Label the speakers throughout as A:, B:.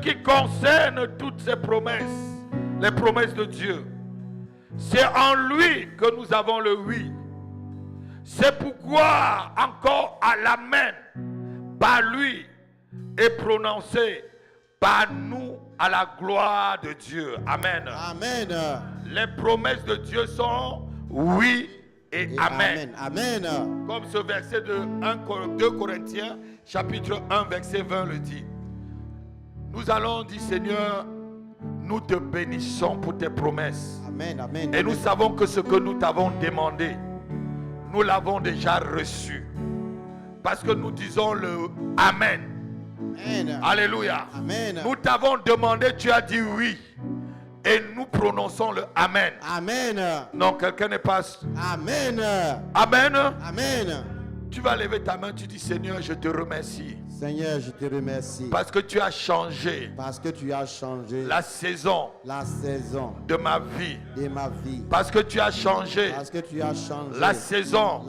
A: qui concerne toutes ces promesses, les promesses de Dieu, c'est en lui que nous avons le oui. C'est pourquoi encore à l'amen, par lui, est prononcé par nous à la gloire de Dieu. Amen.
B: Amen.
A: Les promesses de Dieu sont oui et amen.
B: Amen.
A: Comme ce verset de 2 Corinthiens, chapitre 1, verset 20 le dit. Nous allons dire, Seigneur, nous te bénissons pour tes promesses.
B: Amen. Amen.
A: Et nous savons que ce que nous t'avons demandé, nous l'avons déjà reçu. Parce que nous disons le Amen.
B: Amen.
A: Alléluia.
B: Amen.
A: Nous t'avons demandé, tu as dit oui. Et nous prononçons le Amen.
B: Amen.
A: Non, quelqu'un n'est pas...
B: Amen.
A: Amen.
B: Amen.
A: Tu vas lever ta main, tu dis, Seigneur, je te remercie.
B: Seigneur, je te remercie.
A: Parce que tu as changé
B: Parce que tu as changé
A: la saison
B: la saison
A: de ma vie.
B: de ma vie.
A: Parce que tu as changé
B: Parce que tu as changé
A: la saison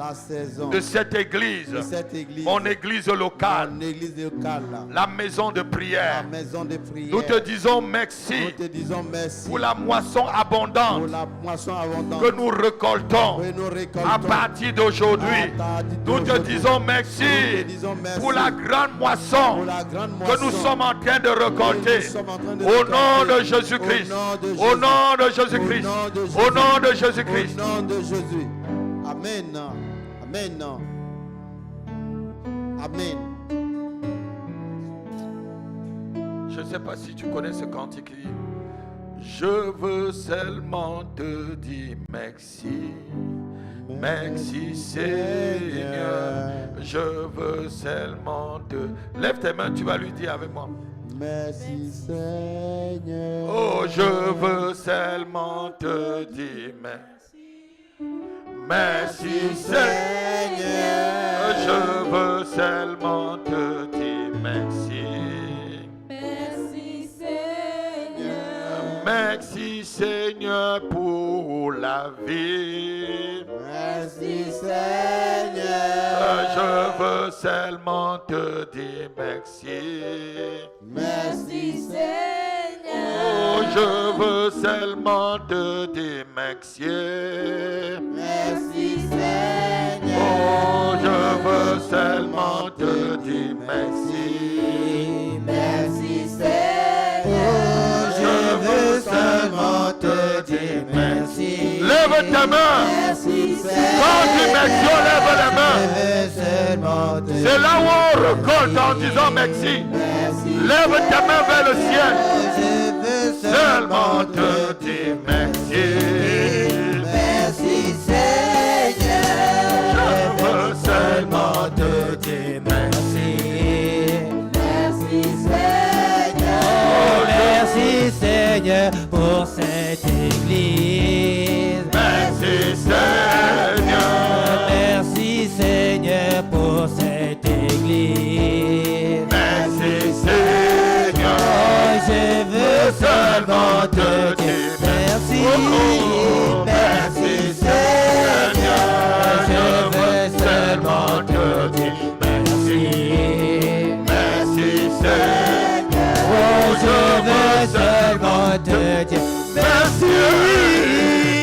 B: de
A: cette église.
B: cette église.
A: Mon église locale.
B: Mon église locale.
A: La maison de
B: La
A: prière.
B: maison de prière.
A: Nous te disons
B: Nous
A: merci
B: te disons merci
A: pour la moisson
B: pour
A: abondante
B: la moisson abondante
A: que nous récoltons
B: que nous récoltons
A: à partir d'aujourd'hui.
B: à partir
A: Nous te
B: d'aujourd'hui.
A: disons
B: Nous
A: merci
B: te disons merci
A: pour la grande moisson
B: pour la grande
A: que nous
B: moisson
A: sommes en train de récolter.
B: nous sommes en train de
A: Au nom
B: récolter.
A: de Jésus-Christ.
B: Au nom de
A: Au
B: Jésus.
A: nom de Jésus-Christ.
B: Au nom de Jésus.
A: Au nom de Jésus-Christ.
B: Au nom de Jésus. Amen. Amen. Amen.
A: Je ne sais pas si tu connais ce cantique. Il dit, je veux seulement te dire merci. Merci Seigneur. Je veux seulement te... Lève tes mains, tu vas lui dire avec moi.
B: Merci Seigneur.
A: Oh, je veux seulement te dire merci. Merci Seigneur. Je veux seulement te dire merci.
C: Merci Seigneur.
A: Merci Seigneur pour la vie.
B: Merci Seigneur.
A: Je veux seulement te dire merci.
B: Merci Seigneur.
A: Oh, je veux seulement te dire merci.
B: Merci Seigneur.
A: Oh, je veux seulement te dire merci.
B: Merci Seigneur.
A: Je veux
B: seulement te dire merci.
A: Lève ta main.
B: Merci Seigneur.
A: Quand tu dis merci, on lève les mains.
B: Je veux seulement te
A: C'est là où on récolte en disant merci. Lève ta main vers le ciel.
B: Je veux
A: Seulement te dire merci.
B: Merci Seigneur.
A: Je veux seulement te dire merci.
B: Merci Seigneur. Merci Seigneur pour cette église.
A: Merci Seigneur.
B: Merci Seigneur pour cette église.
A: Merci Seigneur.
B: Oh, je veux
A: Seulement te dire
B: merci.
A: Oh, merci Seigneur. Je veux seulement te dire merci. Merci Seigneur.
B: Oh, je veux seulement te dire
A: merci.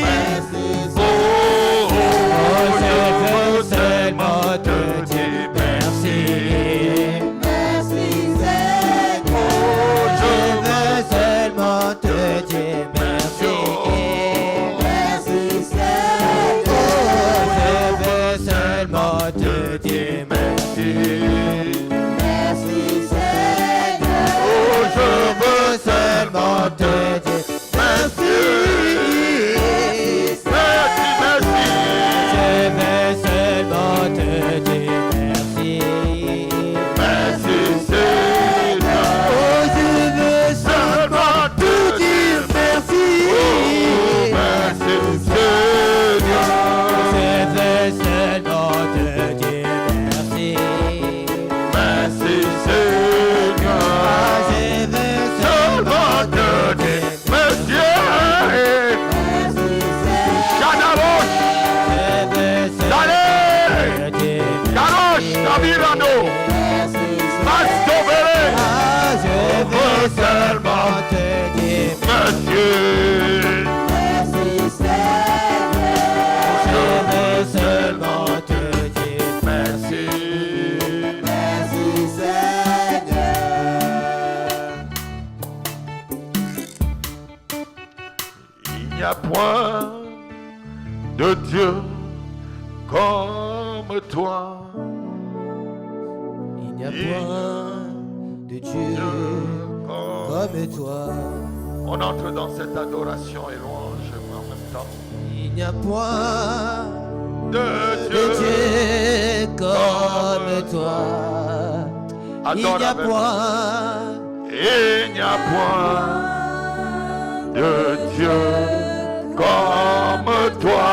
B: merci.
A: Oh,
B: Oh, je seulement te dire
A: merci.
C: Merci Seigneur.
B: je veux seulement te dire
A: Merci.
C: Merci Seigneur.
A: Il n'y a point de Dieu comme toi.
B: il n'y a point de Dieu comme toi.
A: On entre dans cette adoration et louange en même temps.
B: Il n'y a point
A: De
B: de Dieu comme toi. Il n'y a
A: Adore avec-
B: point
A: Il n'y a point de Dieu comme toi.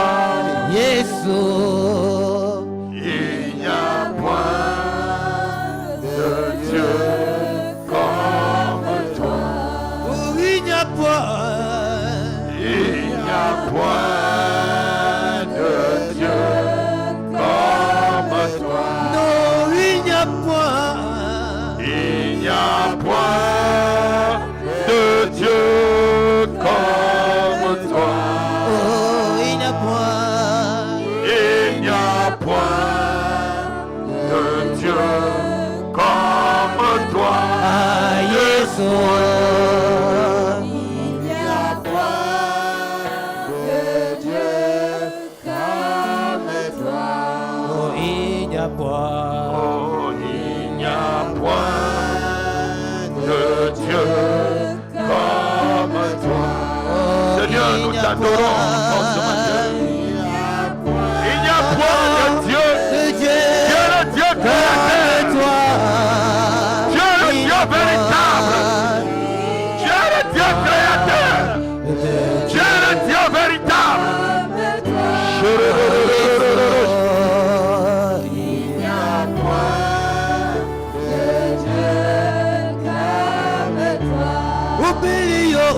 B: Jésus.
A: Il n'y a point de Dieu comme toi.
B: Oh, il n'y a point.
A: Il n'y a point de Dieu comme toi.
B: Non, il n'y a point.
A: Il n'y a point de Dieu comme toi.
B: Oh, il n'y a point.
A: Il n'y a point de Dieu comme toi.
B: Ah, Jésus.
C: Il n'y a point de Dieu comme toi.
B: Oh, il n'y a point.
A: Oh, il n'y a point de Dieu comme toi.
B: Oh,
A: Seigneur, nous
B: il n'y a
A: t'adorons encore ce matin. Il n'y a point de Dieu.
B: de Dieu
A: Dieu le Dieu
B: comme
A: créateur.
B: toi.
A: Dieu le
B: Il n'y
A: Dieu
B: a
A: véritable. Dieu le Dieu créateur. Dieu le Dieu véritable.
C: Il n'y a point de Dieu comme toi.
B: Obéio.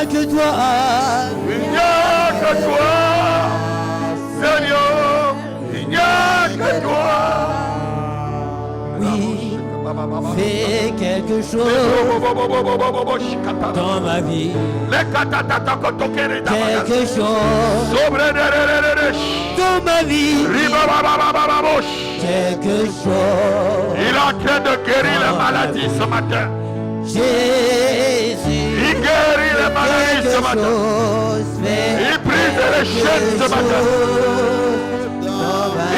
B: que toi.
A: Il n'y a que toi, Seigneur. Il n'y a que toi.
B: Oui, fais quelque chose dans ma vie. Quelque chose dans ma vie. Quelque chose.
A: Il est en train de guérir les maladies ce matin.
B: Jésus.
A: Il guérit les maladies ce matin. Il brise les chaînes ce matin.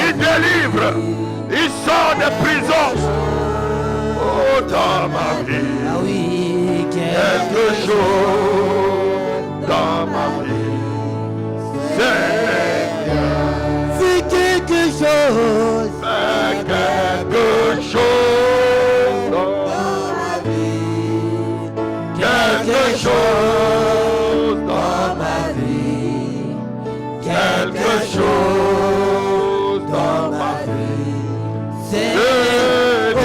A: Il délivre. Il sort des prisons. Oh, dans ma vie.
B: Ah oui,
A: Quelque chose dans ma vie. Seigneur.
B: fais quelque chose.
A: Fais quelque chose dans ma vie. Quelque chose dans ma
B: vie.
A: Quelque chose dans ma vie.
B: Seigneur, oh,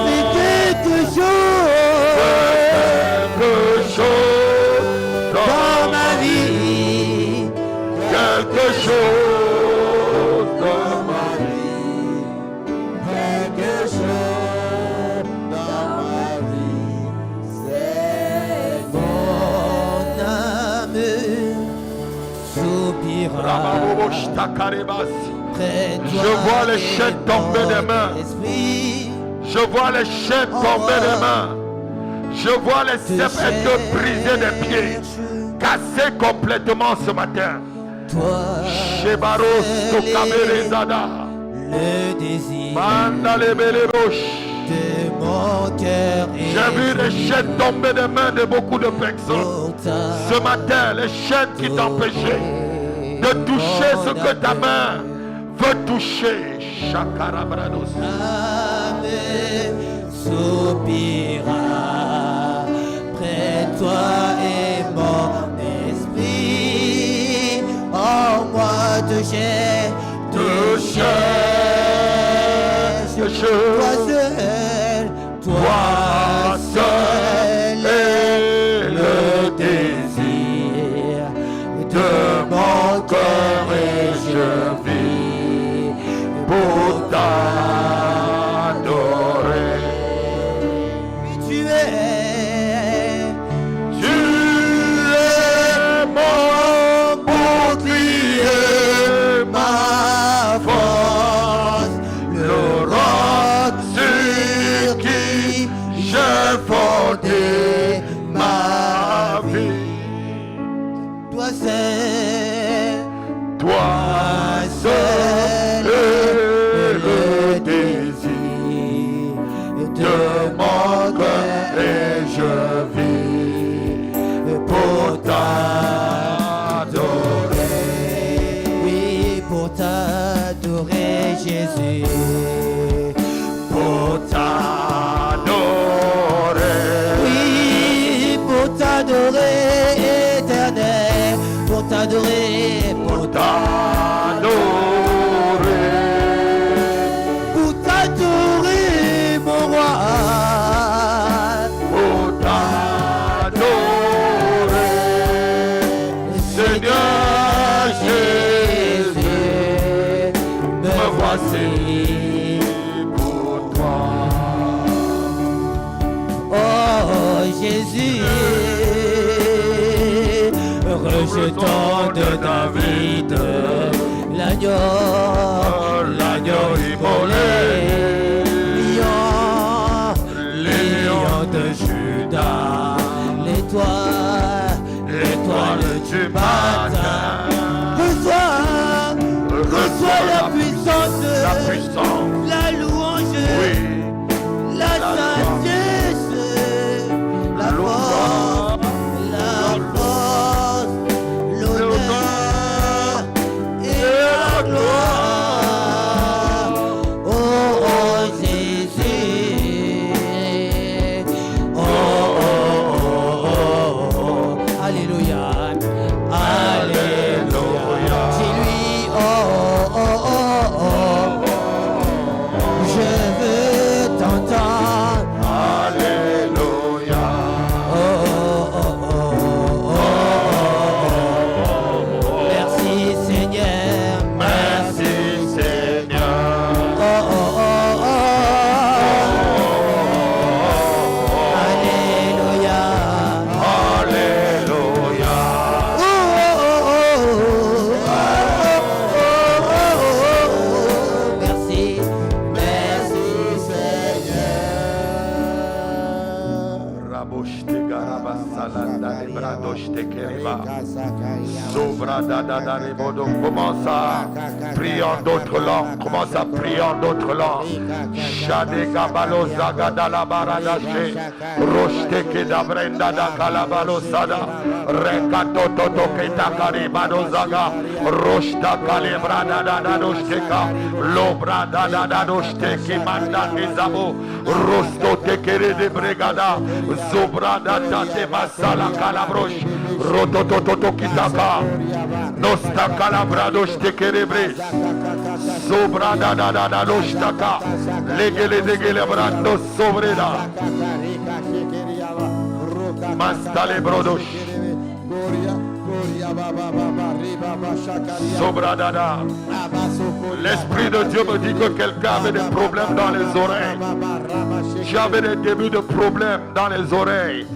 B: fais quelque chose
A: Quelque chose
B: dans ma vie.
A: Quelque chose dans ma vie.
C: Quelque chose dans ma vie, c'est
B: Mon âme soupira. Près de
A: Je
B: toi
A: vois les
B: et
A: chaînes tomber des mains.
B: mon esprit.
A: Je vois les chaînes tomber des mains. Je vois les sceptres brisés des pieds, cassés complètement ce matin.
B: Toi,
A: Shebaros Tokaberezada.
B: le désir
A: Mandalebelebosh.
B: de mon cœur est
A: J'ai vu les chaînes tomber des mains de beaucoup de personnes.
B: pour ta
A: Ce matin, les chaînes qui t'empêchaient de toucher ce que ta main veut toucher. Shakarabrados.
B: âme soupira près de toi et mon esprit en moi te cherche, toi seul,
A: Toi seul est le désir de mon cœur et je vis pour t'adorer.
B: tu es
A: Mon bouclier,
B: ma force,
A: le roc sur qui j'ai fondé ma vie.
B: toi seul,
A: Toi seul est le désir de mon cœur et je vis pour t'adorer.
B: oui, pour t'adorer Jésus,
A: Pour t'adorer.
B: oui, pour t'adorer éternel, pour t'adorer, pour t'adorer mon roi,
A: Pour t'adorer, Seigneur Jésus, me voici pour toi.
B: Oh Jésus, rejetant de David l'agneau immolé, lion de Judas, l'étoile du matin. Reçois la puissance, la louange,
A: Oui,
B: la sagesse, la force, l'honneur et la gloire. Oh, oh Jésus, oh, oh, oh, oh, oh. Alléluia, alléluia. C'est lui, oh, oh, oh, oh, oh. Je veux t'entendre.
A: Alléluia.
B: Oh, oh, oh, oh, oh. Merci Seigneur.
A: Merci Seigneur.
B: Oh, oh, oh, oh. Alléluia.
A: Alléluia.
B: Oh, oh, oh, oh. Merci. Merci Seigneur.
A: Raboshte garabasalanda lebradoshte keriba. Sobradada rebodo. Commence à prier en d'autres langues. Commence à prier en d'autres langues. Shade gabalo zagada la baradashe. Roshte kedabrenda da kalabalo sada. Rekato toto ketakari zaga. Roshta kalebrada da da dosteka. Lobrada da da dosteki manda nizabo. Rosto tekere de bregada. Zobrada tate masala kalabrosh. Rotototo kitaka. Nosta kalabradosh tekerebre. Sobrada da da da dostaka. Legele degele brando sobreda. Mastale brodosh. Sobradada. L'Esprit de Dieu me dit que quelqu'un avait des problèmes dans les oreilles. J'avais des débuts de problèmes dans les oreilles.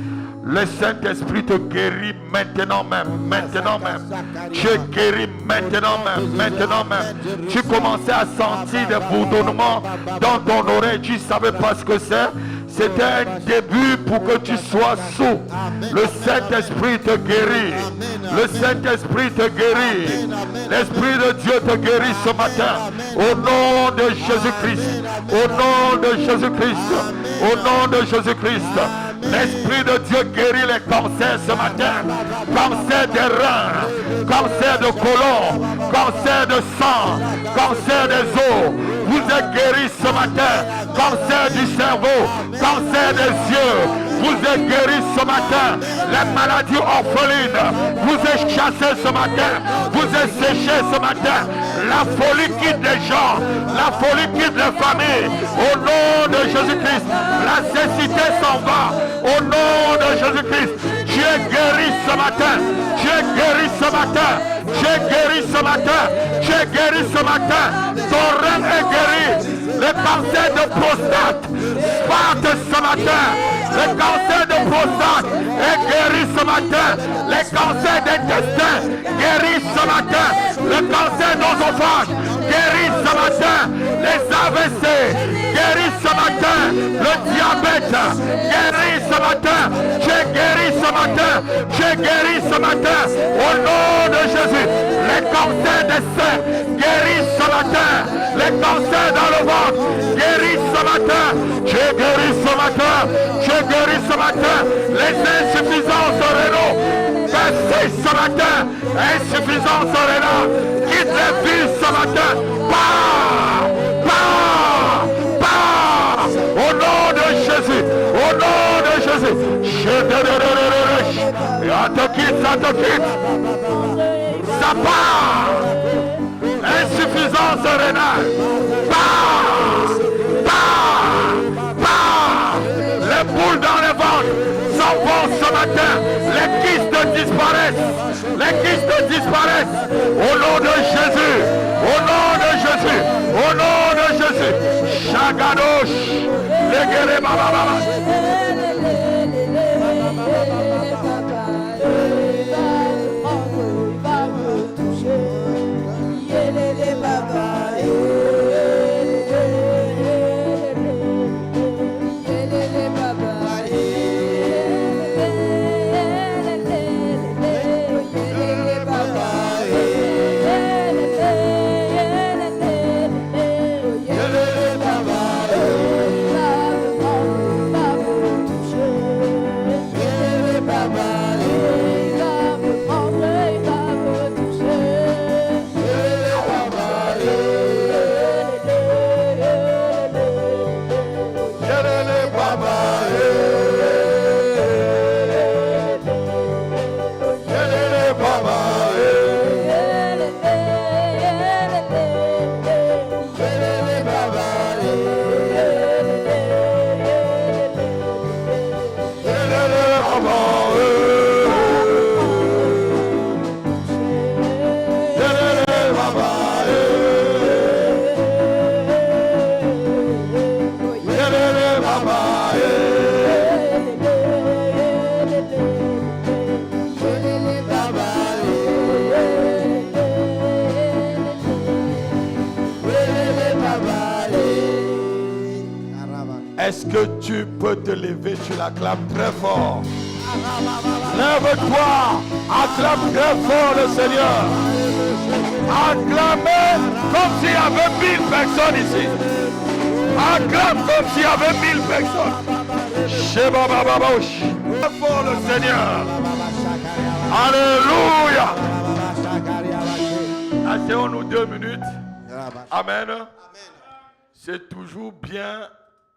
A: Le Saint-Esprit te guérit maintenant même, maintenant même. Tu es guéri maintenant même, maintenant même. Tu commençais à sentir des bourdonnements dans ton oreille. Tu ne savais pas ce que c'est. C'était un début pour que tu sois sourd. Le Saint-Esprit te guérit. Le Saint-Esprit te guérit. L'Esprit de Dieu te guérit ce matin. Au nom de Jésus-Christ. Au nom de Jésus-Christ. Au nom de Jésus-Christ. L'Esprit de Dieu guérit les cancers ce matin. Cancer des reins, cancer de côlon, cancer de sang, cancer des os. Vous êtes guéris ce matin. Cancer du cerveau, cancer des yeux. Vous êtes guéris ce matin. Les maladies orphelines, vous êtes chassés ce matin. Vous êtes séchés ce matin. La folie quitte les gens. La folie quitte les familles. Au nom de Jésus-Christ, la cécité s'en va. Au nom de Jésus-Christ, tu es guéri ce matin. Tu es guéri ce matin. Tu es guéri ce matin. Tu es guéri ce matin. Ton rein est guéri. Le cancer de prostate parte ce matin. Le cancer de prostate est guéri ce matin. Les cancers d'intestin guéris ce matin. Le cancer d'osophage guéris ce matin. Les AVC guéris ce matin. Le diabète guéris ce matin. Tu es guéri ce matin. Tu es guéri ce matin. Au nom de Jésus. Les cancers des seins guéris ce matin. Les cancers dans le ventre guéris ce matin. Tu es guéri ce matin. Tu es guéri ce matin. Les insuffisances rénaux baissez ce matin. Insuffisance rénale. Quitte les vies ce matin. Pars. Pars. Pars. Au nom de Jésus. Au nom de Jésus. Ça te quitte. Ça te quitte. Ça part. Insuffisance rénale. Part. Part. Part. Les boules dans les ventres s'en vont ce matin. Les kystes disparaissent. Les kystes disparaissent. Au nom de Jésus. Au nom de Jésus. Au nom de Jésus. Chagadosh. Legere baba baba. Est-ce que tu peux te lever, tu l'acclames très fort. Lève-toi, acclame très fort le Seigneur. Acclamez comme s'il y avait 1000 personnes ici. Acclame comme s'il y avait 1000 personnes. Sheba Baba Bauch. Très fort le Seigneur. Alléluia. Asseyons-nous 2 minutes. Amen. C'est toujours bien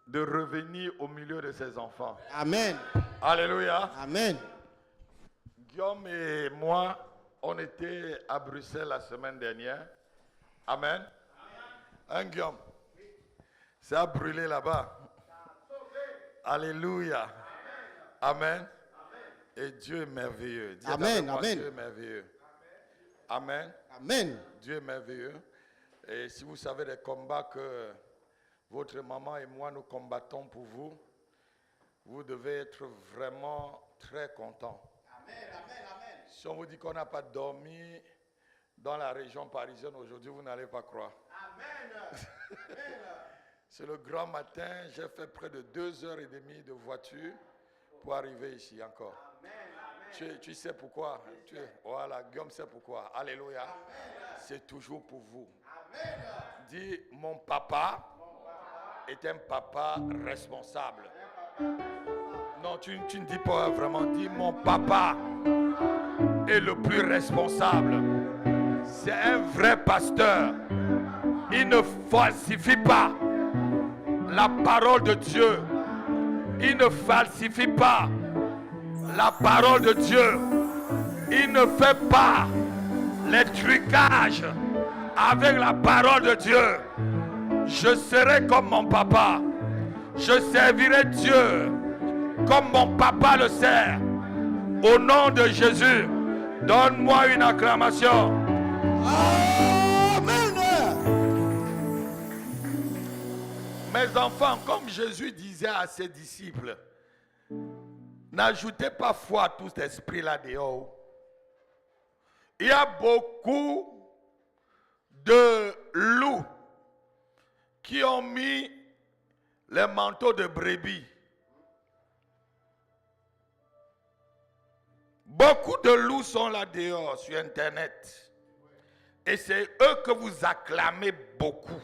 A: de revenir au milieu de ses enfants.
C: Amen.
A: Alléluia.
C: Amen.
A: Guillaume et moi, on était à Bruxelles la semaine dernière. Amen. Hein, Guillaume? Ça a brûlé là-bas. Alléluia. Amen. Et Dieu est merveilleux. Dis
C: Amen.
A: moi,
C: Amen.
A: Dieu est merveilleux. Amen.
C: Amen.
A: Dieu est merveilleux. Et si vous savez les combats que votre maman et moi nous combattons pour vous, vous devez être vraiment très contents.
C: Amen. Amen. Amen.
A: Si on vous dit qu'on n'a pas dormi dans la région parisienne aujourd'hui, vous n'allez pas croire.
C: Amen.
A: C'est le grand matin, j'ai fait près de 2h30 de voiture pour arriver ici encore. Tu sais pourquoi? Voilà, Guillaume sait pourquoi. Alléluia. C'est toujours pour vous. Dis, mon papa est un papa responsable. Non, tu ne dis pas vraiment. Dis, mon papa est le plus responsable. C'est un vrai pasteur. Il ne falsifie pas la parole de Dieu. Il ne falsifie pas la parole de Dieu. Il ne fait pas les trucages avec la parole de Dieu. Je serai comme mon papa. Je servirai Dieu comme mon papa le sert. Au nom de Jésus, donne-moi une acclamation.
B: Amen.
A: Mes enfants, comme Jésus disait à ses disciples, n'ajoutez pas foi à tout cet esprit-là dehors. Il y a beaucoup de loups qui ont mis les manteaux de brebis. Beaucoup de loups sont là dehors sur Internet. Et c'est eux que vous acclamez beaucoup.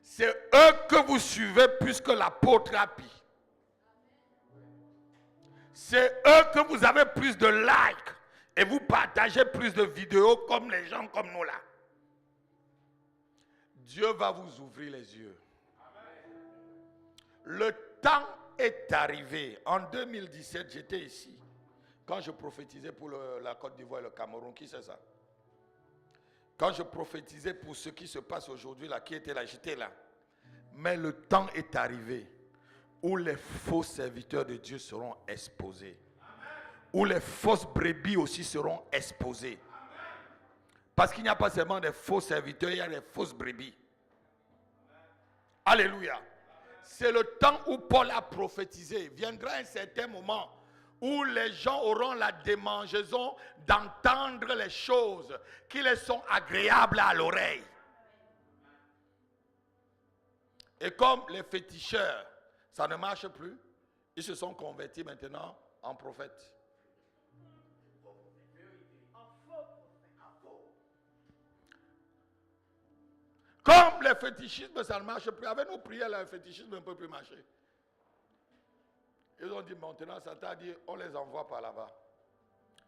A: C'est eux que vous suivez plus que l'apôtre Rapi. C'est eux que vous avez plus de likes et vous partagez plus de vidéos comme les gens comme nous là. Dieu va vous ouvrir les yeux. Le temps est arrivé. En 2017, j'étais ici. Quand je prophétisais pour la Côte d'Ivoire et le Cameroun, qui c'est ça? Quand je prophétisais pour ce qui se passe aujourd'hui là, qui était là, j'étais là. Mais le temps est arrivé où les faux serviteurs de Dieu seront exposés. Où les fausses brebis aussi seront exposées. Parce qu'il n'y a pas seulement des faux serviteurs, il y a des fausses brebis. Alléluia. C'est le temps où Paul a prophétisé. Viendra un certain moment où les gens auront la démangeaison d'entendre les choses qui les sont agréables à l'oreille. Et comme les féticheurs, ça ne marche plus, ils se sont convertis maintenant en prophètes. Comme le fétichisme, ça ne marche plus. Avec nos prières, le fétichisme ne peut plus marcher. Ils ont dit maintenant, Satan a dit, on les envoie par là-bas.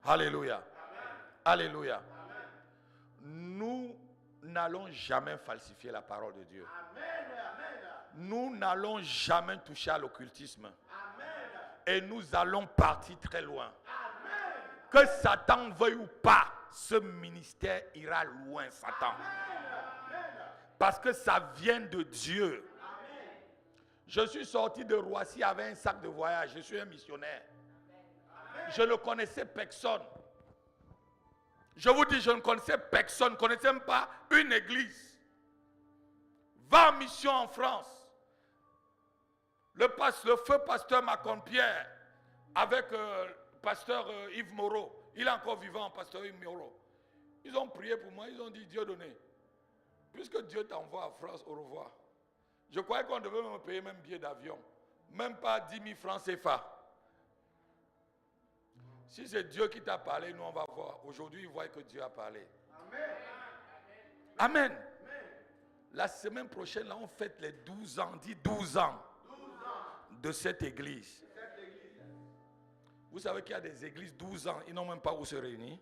A: Alléluia. Amen. Alléluia. Amen. Nous n'allons jamais falsifier la parole de Dieu. Amen. Nous n'allons jamais toucher à l'occultisme. Amen. Et nous allons partir très loin. Amen. Que Satan veuille ou pas, ce ministère ira loin, Satan. Amen. Parce que ça vient de Dieu. Amen. Je suis sorti de Roissy avec un sac de voyage. Je suis un missionnaire. Amen. Je ne connaissais personne. Je vous dis, je ne connaissais personne. Je ne connaissais même pas une église. Va en mission en France. Le feu pasteur Macon-Pierre avec le pasteur Yves Moreau. Il est encore vivant, pasteur Yves Moreau. Ils ont prié pour moi. Ils ont dit, Dieu donné. Puisque Dieu t'envoie en France, au revoir. Je croyais qu'on devait me payer même billet d'avion. Même pas 10 000 francs CFA. Si c'est Dieu qui t'a parlé, nous on va voir. Aujourd'hui, ils voient que Dieu a parlé. Amen. Amen. Amen. La semaine prochaine, là, on fête les 12 ans. Dis 12 ans. 12 ans. De cette église. Vous savez qu'il y a des églises 12 ans. Ils n'ont même pas où se réunir.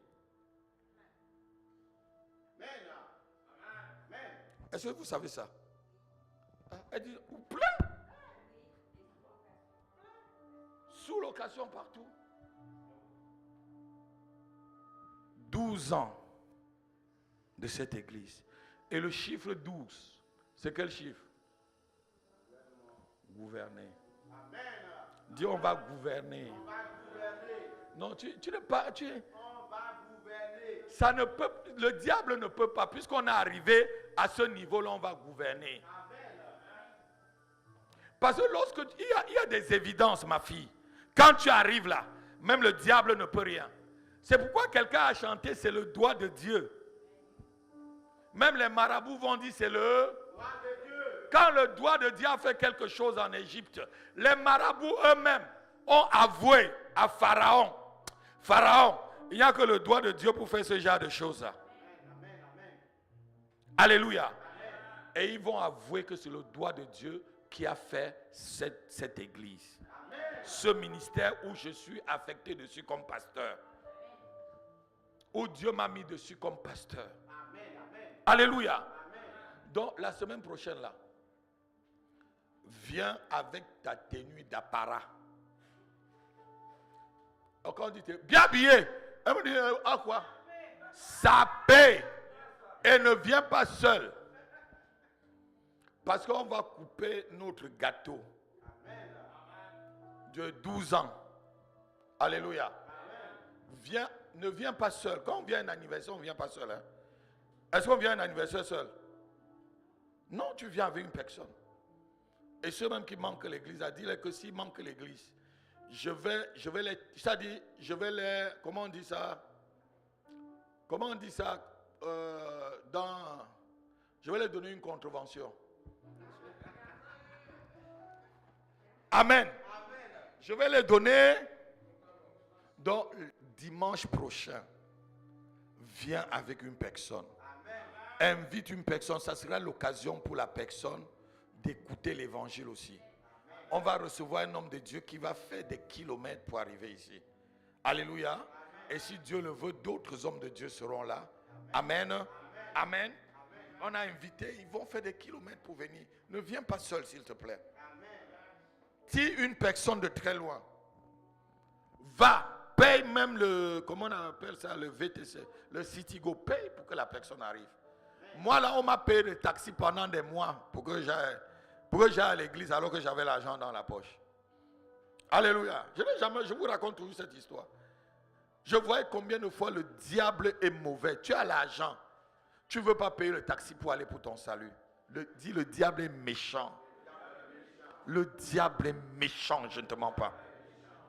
A: Est-ce que vous savez ça? Elle dit, plein. Sous location partout. 12 ans de cette église. Et le chiffre 12, c'est quel chiffre? Gouverner. Dis, on va gouverner. On va gouverner. Non, tu n'es pas... On va gouverner. Ça ne peut, le diable ne peut pas, puisqu'on est arrivé à ce niveau-là, on va gouverner. Parce que lorsque il y a des évidences, ma fille. Quand tu arrives là, même le diable ne peut rien. C'est pourquoi quelqu'un a chanté, c'est le doigt de Dieu. Même les marabouts vont dire, c'est le... Quand le doigt de Dieu a fait quelque chose en Égypte, les marabouts eux-mêmes ont avoué à Pharaon, Pharaon, il n'y a que le doigt de Dieu pour faire ce genre de choses-là. Alléluia. Et ils vont avouer que c'est le doigt de Dieu qui a fait cette église. Ce ministère où je suis affecté dessus comme pasteur. Où Dieu m'a mis dessus comme pasteur. Alléluia. Donc la semaine prochaine là, viens avec ta tenue d'apparat. Quand on dit bien habillé, elle me dit à quoi? Sapé. Et ne viens pas seul. Parce qu'on va couper notre gâteau de 12 ans. Alléluia. Viens, ne viens pas seul. Quand on vient à un anniversaire, on ne vient pas seul. Hein? Est-ce qu'on vient à un anniversaire seul? Non, tu viens avec une personne. Et ceux même qui manquent l'église, a dit que s'il manque l'église, je vais les, c'est-à-dire, je vais les, comment on dit ça? Comment on dit ça? Je vais les donner une contravention. Amen. Je vais les donner. Donc, dimanche prochain, viens avec une personne. Invite une personne. Ça sera l'occasion pour la personne d'écouter l'évangile aussi. On va recevoir un homme de Dieu qui va faire des kilomètres pour arriver ici. Alléluia. Et si Dieu le veut, d'autres hommes de Dieu seront là. Amen. Amen. On a invité, ils vont faire des kilomètres pour venir. Ne viens pas seul, s'il te plaît. Si une personne de très loin va, paye même le, comment on appelle ça, le VTC, le Citigo, paye pour que la personne arrive. Moi là, on m'a payé le taxi pendant des mois pour que j'aille à l'église alors que j'avais l'argent dans la poche. Alléluia. Je vous raconte toujours cette histoire. Je voyais combien de fois le diable est mauvais. Tu as l'argent. Tu ne veux pas payer le taxi pour aller pour ton salut. Dis le diable est méchant. Le diable est méchant, je ne te mens pas.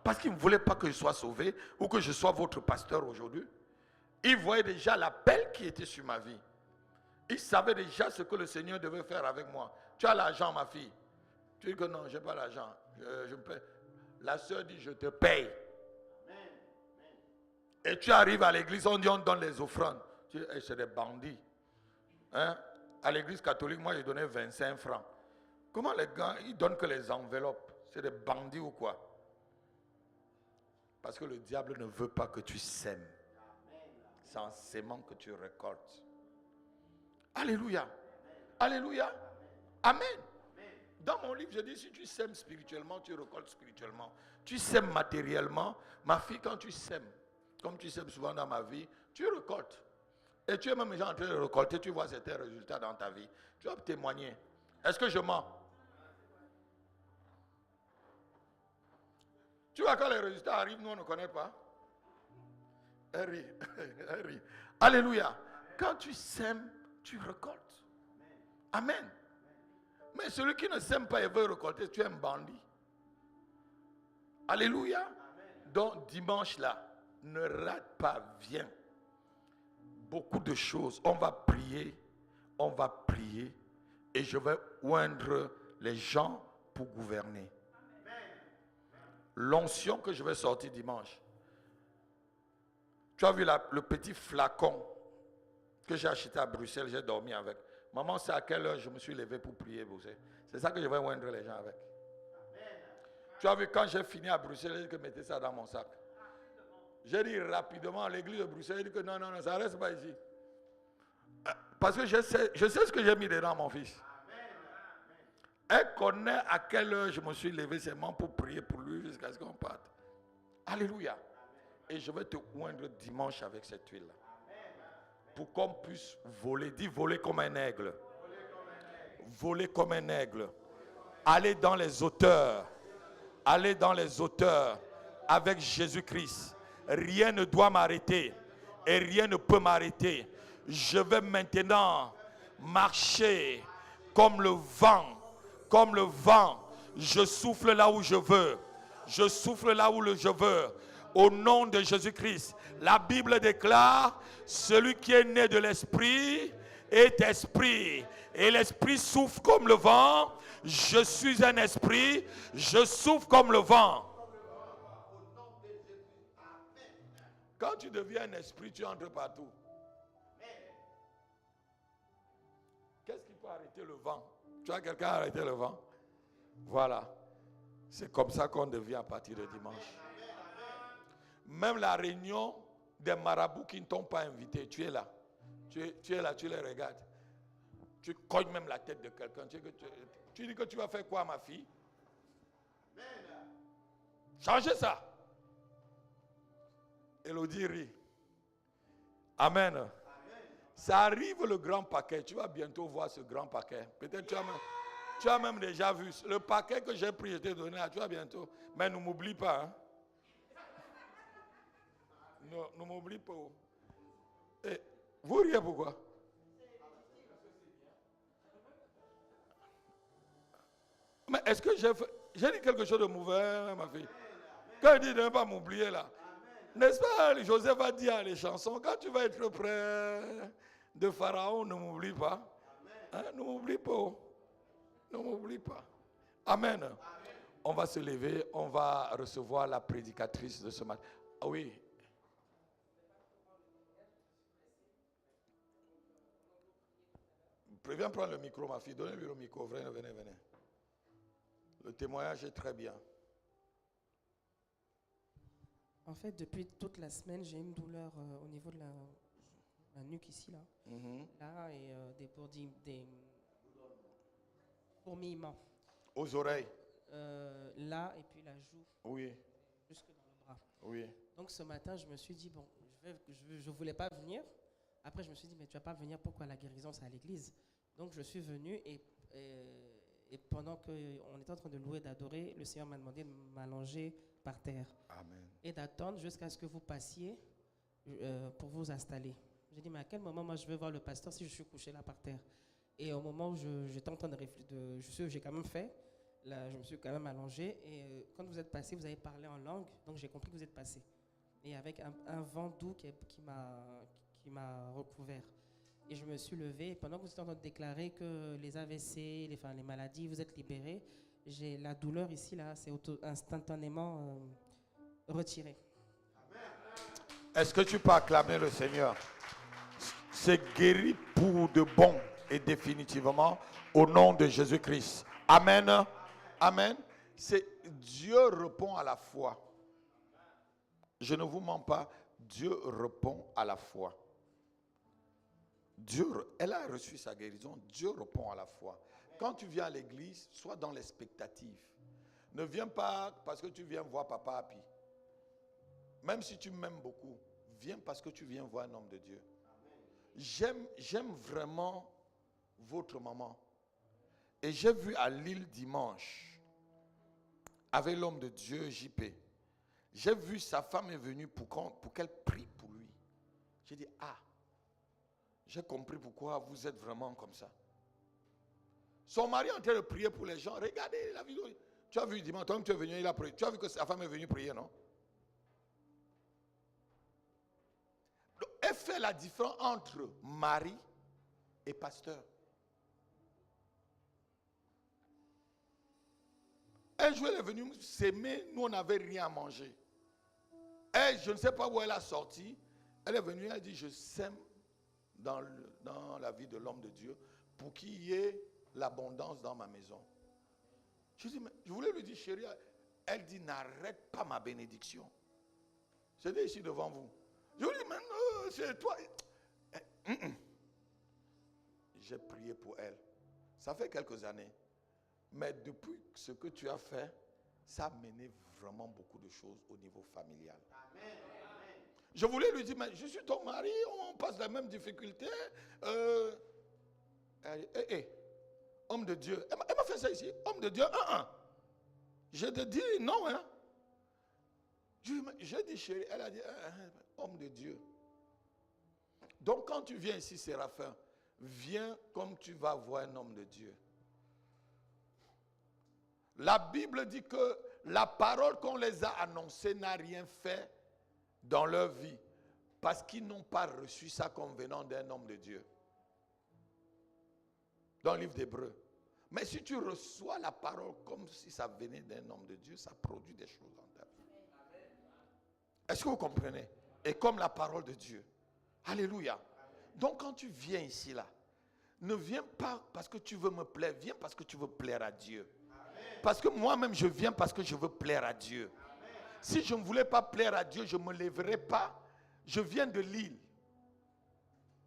A: Parce qu'il ne voulait pas que je sois sauvé ou que je sois votre pasteur aujourd'hui. Il voyait déjà l'appel qui était sur ma vie. Il savait déjà ce que le Seigneur devait faire avec moi. Tu as l'argent, ma fille. Tu dis que non, je n'ai pas l'argent. Je me paye. La soeur dit, je te paye. Et tu arrives à l'église, on dit on donne les offrandes. Tu dis, c'est des bandits. Hein? À l'église catholique, moi, j'ai donné 25 francs. Comment les gars, ils donnent que les enveloppes? C'est des bandits ou quoi? Parce que le diable ne veut pas que tu sèmes. C'est en sémant que tu récoltes. Alléluia. Alléluia. Amen. Dans mon livre, je dis, si tu sèmes spirituellement, tu récoltes spirituellement. Tu sèmes matériellement. Ma fille, quand tu sèmes, comme tu sèmes souvent dans ma vie, tu récoltes. Et tu es même déjà en train de récolter, tu vois certains résultats dans ta vie. Tu vas témoigner. Est-ce que je mens? Tu vois, quand les résultats arrivent, nous on ne connaît pas. Elle rit. Alléluia. Quand tu sèmes, tu récoltes. Amen. Mais celui qui ne sème pas et veut récolter, tu es un bandit. Alléluia. Donc dimanche là, ne rate pas, viens. Beaucoup de choses. On va prier et je vais oindre les gens pour gouverner. L'onction que je vais sortir dimanche. Tu as vu le petit flacon que j'ai acheté à Bruxelles, j'ai dormi avec. Maman, c'est à quelle heure je me suis levé pour prier, vous savez. C'est ça que je vais oindre les gens avec. Tu as vu, quand j'ai fini à Bruxelles, j'ai dit que mettez ça dans mon sac. J'ai dit rapidement à l'église de Bruxelles, j'ai dit que non, ça ne reste pas ici. Parce que je sais ce que j'ai mis dedans, mon fils. Elle connaît à quelle heure je me suis levé seulement pour prier pour lui jusqu'à ce qu'on parte. Alléluia. Et je vais te oindre dimanche avec cette huile-là. Pour qu'on puisse voler. Dis voler comme un aigle. Voler comme un aigle. Aller dans les hauteurs. Aller dans les hauteurs avec Jésus-Christ. Rien ne doit m'arrêter. Et rien ne peut m'arrêter. Je vais maintenant marcher comme le vent. Comme le vent, je souffle là où je veux. Je souffle là où je veux. Au nom de Jésus-Christ. La Bible déclare, celui qui est né de l'Esprit est esprit. Et l'esprit souffle comme le vent. Je suis un esprit, je souffle comme le vent. Quand tu deviens un esprit, tu entres partout. Qu'est-ce qui peut arrêter le vent? Tu as quelqu'un à arrêter le vent? Voilà. C'est comme ça qu'on devient à partir de dimanche. Même la réunion des marabouts qui ne t'ont pas invité, tu es là. Tu es là, tu les regardes. Tu cognes même la tête de quelqu'un. Tu dis que tu vas faire quoi, ma fille? Changez ça. Élodie rit. Amen. Ça arrive le grand paquet. Tu vas bientôt voir ce grand paquet. Peut-être tu as même déjà vu. Le paquet que j'ai pris, je t'ai donné là, tu vas bientôt. Mais ne m'oublie pas. Hein. Ne m'oublie pas. Et vous riez pourquoi? Mais est-ce que j'ai dit quelque chose de mauvais, ma fille? Quand il dit de ne pas m'oublier là, n'est-ce pas, Joseph va dire à les chansons, quand tu vas être près de Pharaon, ne m'oublie pas. Hein, ne m'oublie pas. Ne m'oublie pas. Amen. On va se lever, on va recevoir la prédicatrice de ce matin. Ah oui. Viens prendre le micro, ma fille. Donnez-lui le micro. Venez, venez, venez. Le témoignage est très bien.
D: En fait, depuis toute la semaine, j'ai une douleur au niveau de la nuque ici, là. Là, et des fourmillements. Aux oreilles. Là, et puis la joue.
A: Oui.
D: Jusque dans le bras.
A: Oui.
D: Donc ce matin, je me suis dit, bon, je ne voulais pas venir. Après, je me suis dit, mais tu ne vas pas venir, pourquoi la guérison, c'est à l'église? Donc je suis venu et pendant qu'on était en train de louer, d'adorer, le Seigneur m'a demandé de m'allonger par terre. Amen. Et d'attendre jusqu'à ce que vous passiez pour vous installer. J'ai dit, mais à quel moment moi je vais voir le pasteur si je suis couché là par terre? Et au moment où j'étais en train de réfléchir, j'ai quand même fait, là, je me suis quand même allongé. Et quand vous êtes passé, vous avez parlé en langue, donc j'ai compris que vous êtes passé. Et avec un vent doux qui m'a recouvert. Et je me suis levé, et pendant que vous étiez en train de déclarer que les AVC, les maladies, vous êtes libérés, j'ai la douleur ici, là, c'est instantanément retiré.
A: Est-ce que tu peux acclamer le Seigneur? C'est guéri pour de bon et définitivement au nom de Jésus-Christ. Amen. Amen. C'est Dieu répond à la foi. Je ne vous mens pas, Dieu répond à la foi. Elle a reçu sa guérison, Dieu répond à la foi. Quand tu viens à l'église, sois dans l'expectative. Ne viens pas parce que tu viens voir Papa Happy. Même si tu m'aimes beaucoup, viens parce que tu viens voir un homme de Dieu. J'aime vraiment votre maman. Et j'ai vu à Lille dimanche, avec l'homme de Dieu, JP. J'ai vu sa femme est venue pour qu'elle prie pour lui. J'ai dit, j'ai compris pourquoi vous êtes vraiment comme ça. Son mari est en train de prier pour les gens. Regardez la vidéo. Tu as vu dimanche, toi tu es venu, il a prié. Tu as vu que sa femme est venue prier, non? Donc, elle fait la différence entre mari et pasteur. Un jour, elle est venue s'aimer, nous on n'avait rien à manger. Et je ne sais pas où elle a sorti. Elle est venue, elle a dit, je sème dans la vie de l'homme de Dieu pour qu'il y ait l'abondance dans ma maison. Je voulais lui dire, chérie, elle dit, n'arrête pas ma bénédiction. C'était ici devant vous. Je lui dis, mais non, c'est toi. J'ai prié pour elle. Ça fait quelques années. Mais depuis ce que tu as fait, ça a mené vraiment beaucoup de choses au niveau familial. Amen. Je voulais lui dire, mais je suis ton mari, on passe la même difficulté. Homme de Dieu. Elle m'a fait ça ici. Homme de Dieu, Je te dis non, hein. Je dis chérie, elle a dit, homme de Dieu. Donc quand tu viens ici, Séraphin, viens comme tu vas voir un homme de Dieu. La Bible dit que la parole qu'on les a annoncée n'a rien fait dans leur vie parce qu'ils n'ont pas reçu ça comme venant d'un homme de Dieu. dans le livre d'Hébreux. Mais si tu reçois la parole comme si ça venait d'un homme de Dieu, ça produit des choses dans ta vie. Est-ce que vous comprenez? Et comme la parole de Dieu. Alléluia. Donc quand tu viens ici là, ne viens pas parce que tu veux me plaire, viens parce que tu veux plaire à Dieu. Parce que moi-même je viens parce que je veux plaire à Dieu. Si je ne voulais pas plaire à Dieu, je ne me lèverais pas. Je viens de Lille.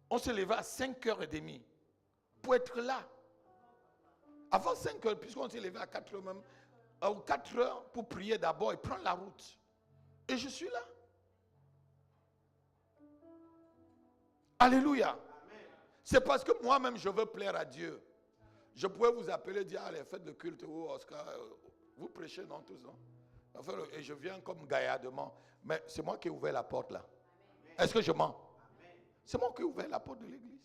A: On se levait à 5h30 pour être là. Avant 5h, puisqu'on s'est levé à 4h même, ou 4h pour prier d'abord et prendre la route. Et je suis là. Alléluia. C'est parce que moi-même je veux plaire à Dieu. Je pourrais vous appeler, dire, allez, faites le culte, ou Oscar, vous prêchez, non, tous, non? Enfin, et je viens comme gaillardement. Mais c'est moi qui ai ouvert la porte là. Est-ce que je mens? C'est moi qui ai ouvert la porte de l'église.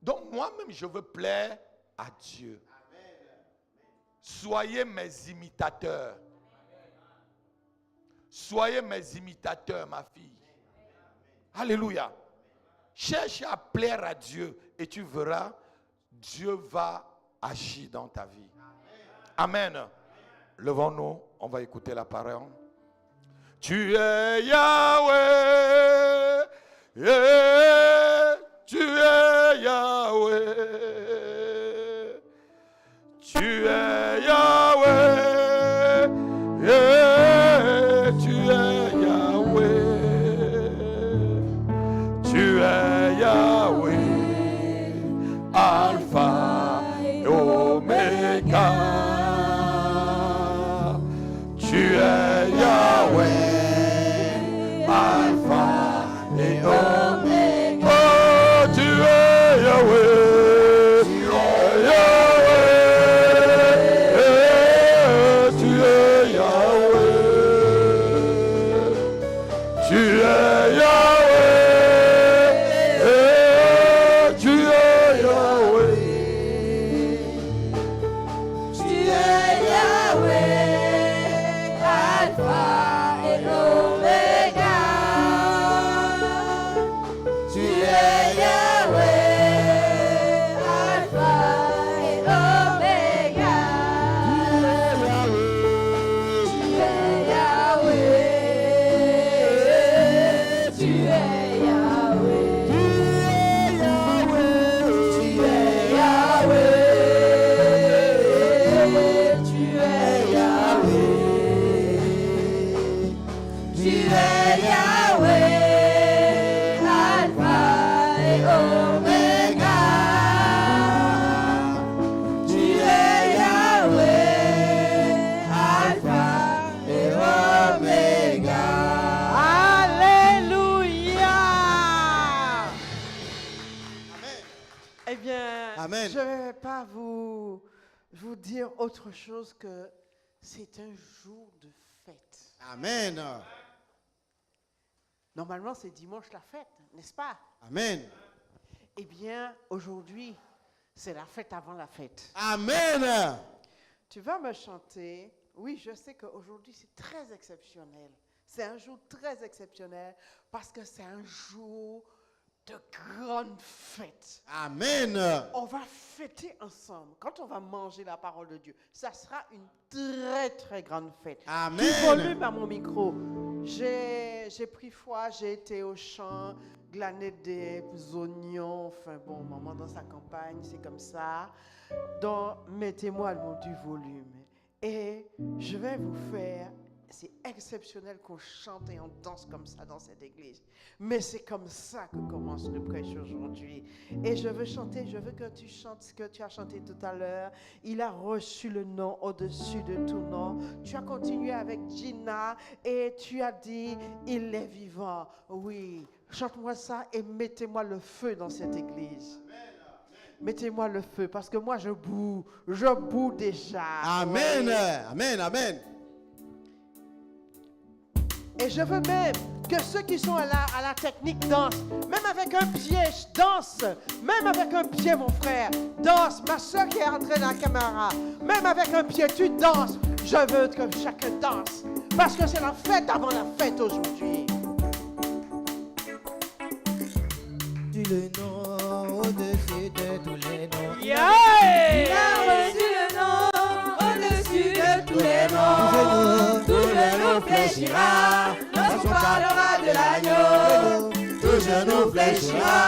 A: Donc moi-même je veux plaire à Dieu. Soyez mes imitateurs. Soyez mes imitateurs, ma fille. Alléluia. Cherche à plaire à Dieu et tu verras, Dieu va agir dans ta vie. Amen. Levons-nous, on va écouter la parole. Tu es Yahweh, tu es Yahweh, tu es Yahweh, tu es Yahweh, tu es Yahweh, Alpha et Omega, tu es Yahweh. Alpha et Omega. Oh, tu es Yahweh. Tu es Yahweh. Tu es Yahweh. Tu es Yahweh.
C: Tu es Yahweh, Alpha et Omega. Tu es Yahweh, Alpha et Omega. Tu es Yahweh, tu es Yahweh, tu es Yahweh, tu es Yahweh, tu es Yahweh, Alpha et Omega. Tu es Yahweh, Alpha et Omega.
E: Alléluia. Eh bien,
B: Amen.
E: je ne vais pas vous dire autre chose que c'est un jour de fête.
B: Amen.
E: Normalement, c'est dimanche la fête, n'est-ce pas?
B: Amen.
E: Eh bien, aujourd'hui, c'est la fête avant la fête.
B: Amen.
E: Tu vas me chanter. Oui, je sais qu'aujourd'hui, c'est très exceptionnel. C'est un jour très exceptionnel parce que c'est un jour de grande fête.
B: Amen.
E: On va fêter ensemble. Quand on va manger la parole de Dieu, ça sera une très, très grande fête.
B: Amen.
E: Du volume à mon micro. J'ai pris foi, j'ai été au champ, glaner des oignons. Enfin bon, maman dans sa campagne, c'est comme ça. Donc, mettez-moi du volume. Et je vais vous faire... C'est exceptionnel qu'on chante et on danse comme ça dans cette église. Mais c'est comme ça que commence le prêche aujourd'hui. Et je veux chanter, je veux que tu chantes ce que tu as chanté tout à l'heure. Il a reçu le nom au-dessus de tout nom. Tu as continué avec Gina et tu as dit, il est vivant. Oui, chante-moi ça et mettez-moi le feu dans cette église. Mettez-moi le feu parce que moi je boue déjà.
B: Amen.
E: Oui.
B: Amen. Amen.
E: Et je veux même que ceux qui sont à la technique dansent. Même avec un pied, je danse. Même avec un pied, mon frère, danse. Ma soeur qui est rentrée dans la caméra, même avec un pied, tu danses. Je veux que chacun danse. Parce que c'est la fête avant la fête aujourd'hui.
B: Tu le nom au-dessus de tous les
C: Il a reçu le nom au-dessus de tous les noms. Tout genou fléchira lorsqu'on parlera de l'agneau. Tout genou fléchira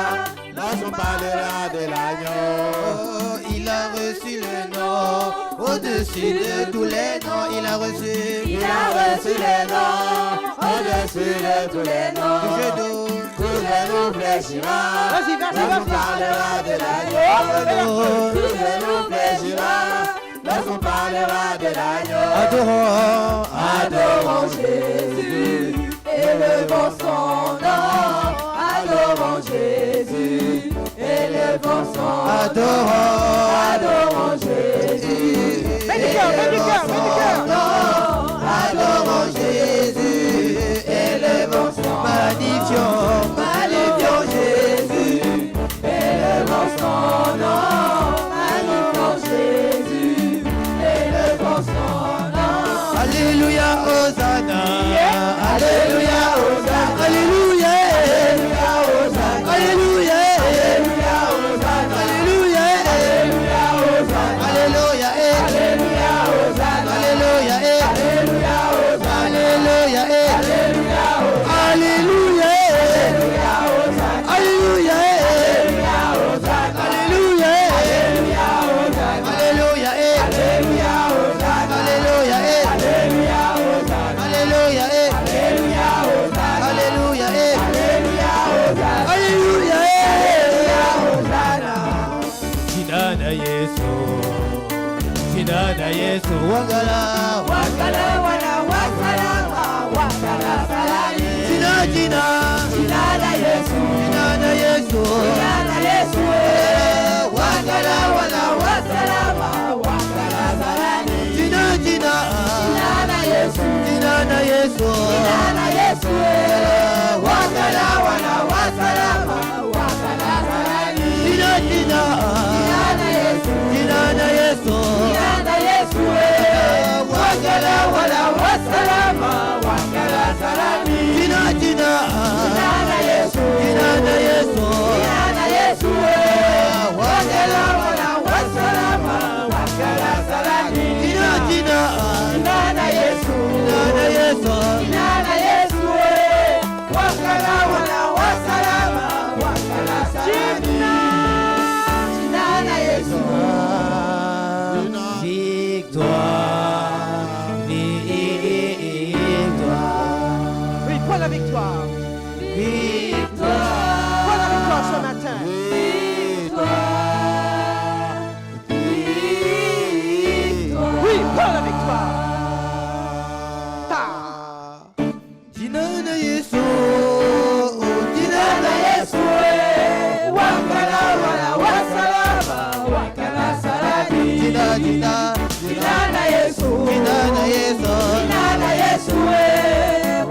C: lorsqu'on parlera de l'agneau.
B: Il a reçu le nom au-dessus de tous les noms. Il a reçu
C: le nom au-dessus de tous les noms. Tout genou fléchira lorsqu'on parlera de l'agneau. Tout genou fléchira lorsqu'on parlera de l'agneau. Adorons Jésus, élevons son nom. Adorons Jésus, élevons son nom. Adorons Jésus, élevons son nom. Adorons Jésus, élevons son nom. Magnifions Jésus, élevons son nom. Magnifions Jésus, élevons son nom.
B: Alléluia, Hosanna.
C: Alléluia, Hosanna.
B: Alléluia.
C: Alléluia, Hosanna.
B: Alléluia.
C: Alléluia, Hosanna.
B: Alléluia.
C: Alléluia, Hosanna.
B: Alléluia.
C: Alléluia, Hosanna.
B: Alléluia.
C: Alléluia, Hosanna.
B: Alléluia.
C: Alléluia,
B: Alléluia.
C: Hosanna.
B: Alléluia.
C: Alléluia, Hosanna.
B: Alléluia.
C: Alléluia, Hosanna.
B: Alléluia.
C: Alléluia, Hosanna.
B: Alléluia.
C: Alléluia, Hosanna.
B: Alléluia.
C: Alléluia, Hosanna.
B: Alléluia.
C: Hosanna.
B: Jinana Yesu. Jinana Yesu. Wangala.
C: Wakala wana wasalama, wakala salani.
B: Jina.
C: Jinana Yesu,
B: Jinana Yesu.
C: Jinana Yesu. Wakala wana wasalama, wakala salani.
B: Jina.
C: Jinana Yesu,
B: Jinana Yesu.
C: Jinana Yesu. Wakala wana wasalama, wakala salani.
B: Jina.
C: Jinana Yesu,
B: Jinana Yesu.
C: Jinana Yesu. Wakala wana wasalama, wakala salani.
B: Jina.
C: Jinana Yesu,
B: Jinana Yesu.
C: Jinana Yesu. Wakala wana wasalama, wakala salani.
B: Jina.
C: Jinana Yesu,
B: Jinana Yesu.
C: Jinana Yesu. Wakala wana wasalama, wakala salani. Jinana Yesu.
B: Victoire.
E: Oui, prends la victoire.
C: Victoire.
E: Prends la victoire ce matin. Oui, prends la victoire. Ta.
B: Jinana Yesu.
C: Jinana Yesu. Wakala wana wasalama, wakala salani. Jinana Yesu.
B: Jinana Yesu.
C: Jinana Yesu.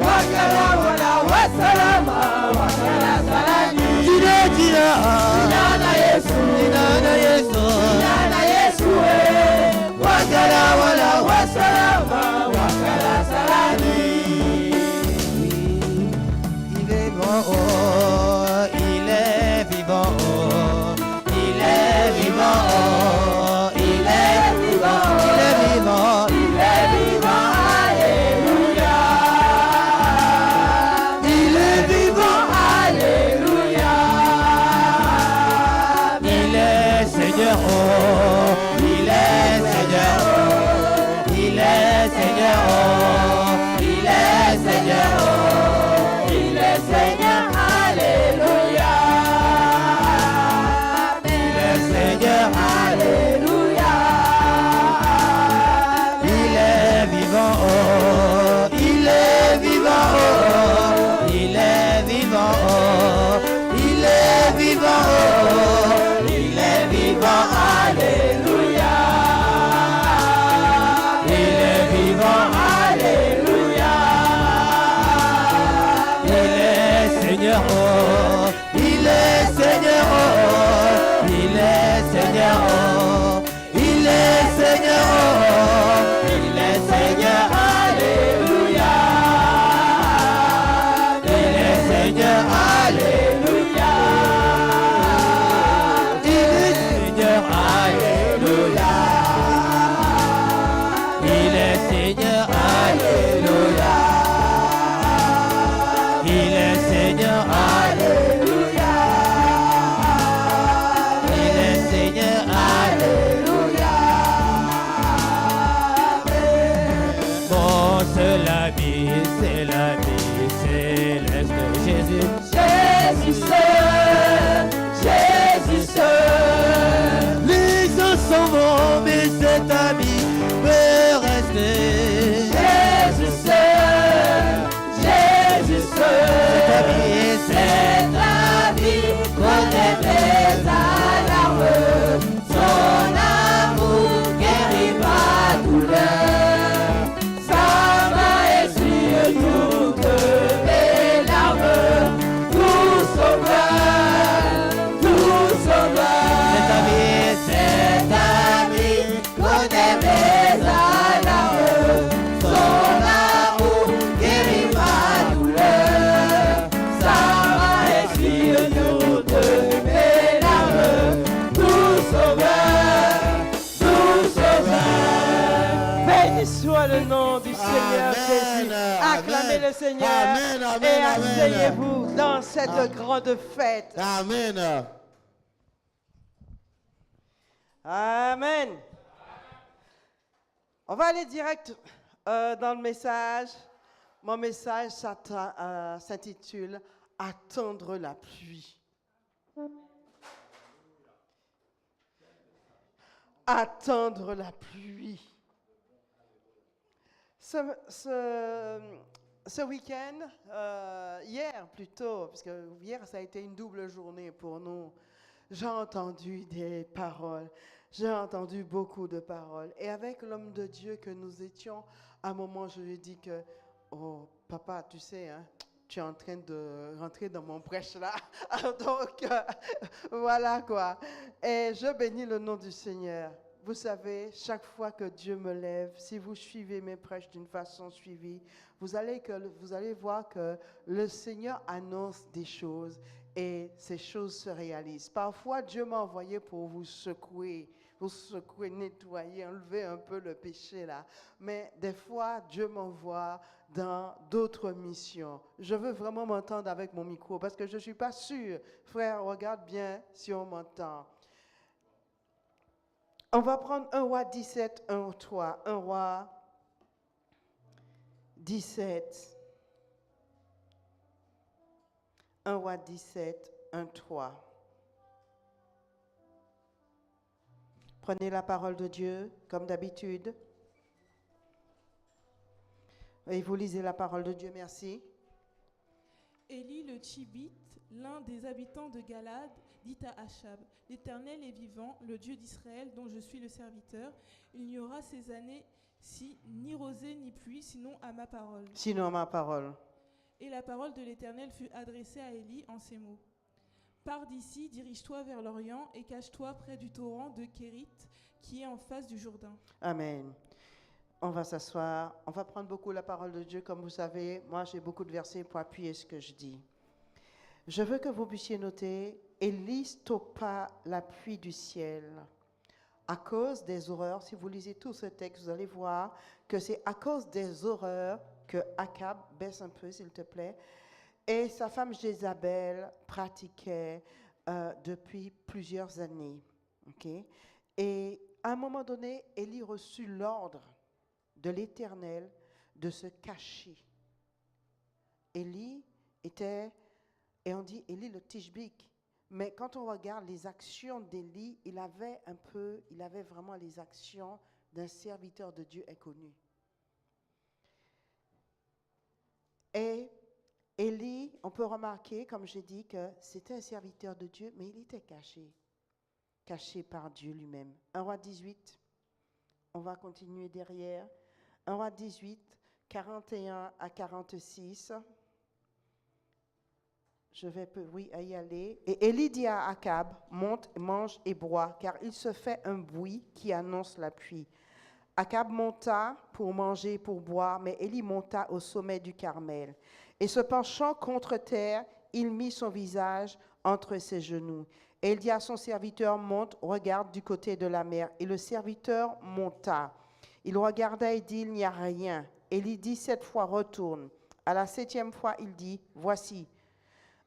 C: Wakala wana wasalama, wakala salani. Jinana Yesu.
B: Jinana Yesu.
C: Jinana Yesu. Wakala wana wasalama, wakala salani.
B: Il est vivant, oh, il est vivant, oh, il est vivant, oh, il est vivant, il est vivant,
C: Il est vivant, alléluia.
B: il est vivant,
C: Alléluia.
B: il est Seigneur, oh, s'en vont, mais cet ami peut rester.
C: Jésus seul, Jésus seul, cet ami connaît mes alarmes, son amour guérit ma douleur, sa main essuie toutes mes larmes, tout sauveur, cet ami connaît mes alarmes, son amour guérit ma douleur, sa main essuie toutes mes larmes, tout sauveur, tout sauveur.
E: Béni soit le nom du Seigneur Jésus. Acclamez le Seigneur
B: Amen, amen,
E: et
B: amen.
E: asseyez-vous dans cette grande fête.
B: Amen.
E: Amen. On va aller direct dans le message. Mon message s'intitule « Attendre la pluie ». Attendre la pluie. Ce week-end, hier plutôt, parce que hier ça a été une double journée pour nous, j'ai entendu des paroles, j'ai entendu beaucoup de paroles. Et avec l'homme de Dieu que nous étions, à un moment je lui ai dit que, oh papa, tu sais, hein, tu es en train de rentrer dans mon prêche là. Donc, voilà quoi. Et je bénis le nom du Seigneur. Vous savez, chaque fois que Dieu me lève, si vous suivez mes prêches d'une façon suivie, vous allez voir que le Seigneur annonce des choses et ces choses se réalisent. Parfois, Dieu m'a envoyé pour vous secouer, nettoyer, enlever un peu le péché là. Mais des fois, Dieu m'envoie dans d'autres missions. Je veux vraiment m'entendre avec mon micro parce que je ne suis pas sûre. Frère, regarde bien si on m'entend. On va prendre 1 Roi 17, 1 3. 1 Roi 17. 1 Roi 17, 1 3. Prenez la parole de Dieu, comme d'habitude. Et vous lisez la parole de Dieu, merci.
F: Élie le Tchibite, l'un des habitants de Galade, dit à Achab, « L'Éternel est vivant, le Dieu d'Israël, dont je suis le serviteur. Il n'y aura ces années-ci ni rosée ni pluie, sinon à ma parole. »
E: Sinon à ma parole.
F: Et la parole de l'Éternel fut adressée à Élie en ces mots. « Pars d'ici, dirige-toi vers l'Orient et cache-toi près du torrent de Kérit, qui est en face du Jourdain. »
E: Amen. On va s'asseoir. On va prendre beaucoup la parole de Dieu. Comme vous savez, moi, j'ai beaucoup de versets pour appuyer ce que je dis. Je veux que vous puissiez noter, Élie stoppa la pluie du ciel à cause des horreurs. Si vous lisez tout ce texte, vous allez voir que c'est à cause des horreurs que Akab, baisse un peu s'il te plaît, et sa femme Jézabel pratiquaient depuis plusieurs années. Okay? Et à un moment donné, Élie reçut l'ordre de l'Éternel de se cacher. Élie était, et on dit Élie le Tishbik, mais quand on regarde les actions d'Élie, il avait vraiment les actions d'un serviteur de Dieu inconnu. Et Élie, on peut remarquer, comme j'ai dit, que c'était un serviteur de Dieu, mais il était caché par Dieu lui-même. 1 Roi 18, on va continuer derrière. 1 Roi 18, 41 à 46. Je vais y aller. Et Élie dit à Akab, monte, mange et bois, car il se fait un bruit qui annonce la pluie. Akab monta pour manger et pour boire, mais Élie monta au sommet du Carmel. Et se penchant contre terre, il mit son visage entre ses genoux. Et il dit à son serviteur, monte, regarde du côté de la mer. Et le serviteur monta. Il regarda et dit, il n'y a rien. Élie dit 7 fois, retourne. À la 7e fois, il dit, voici,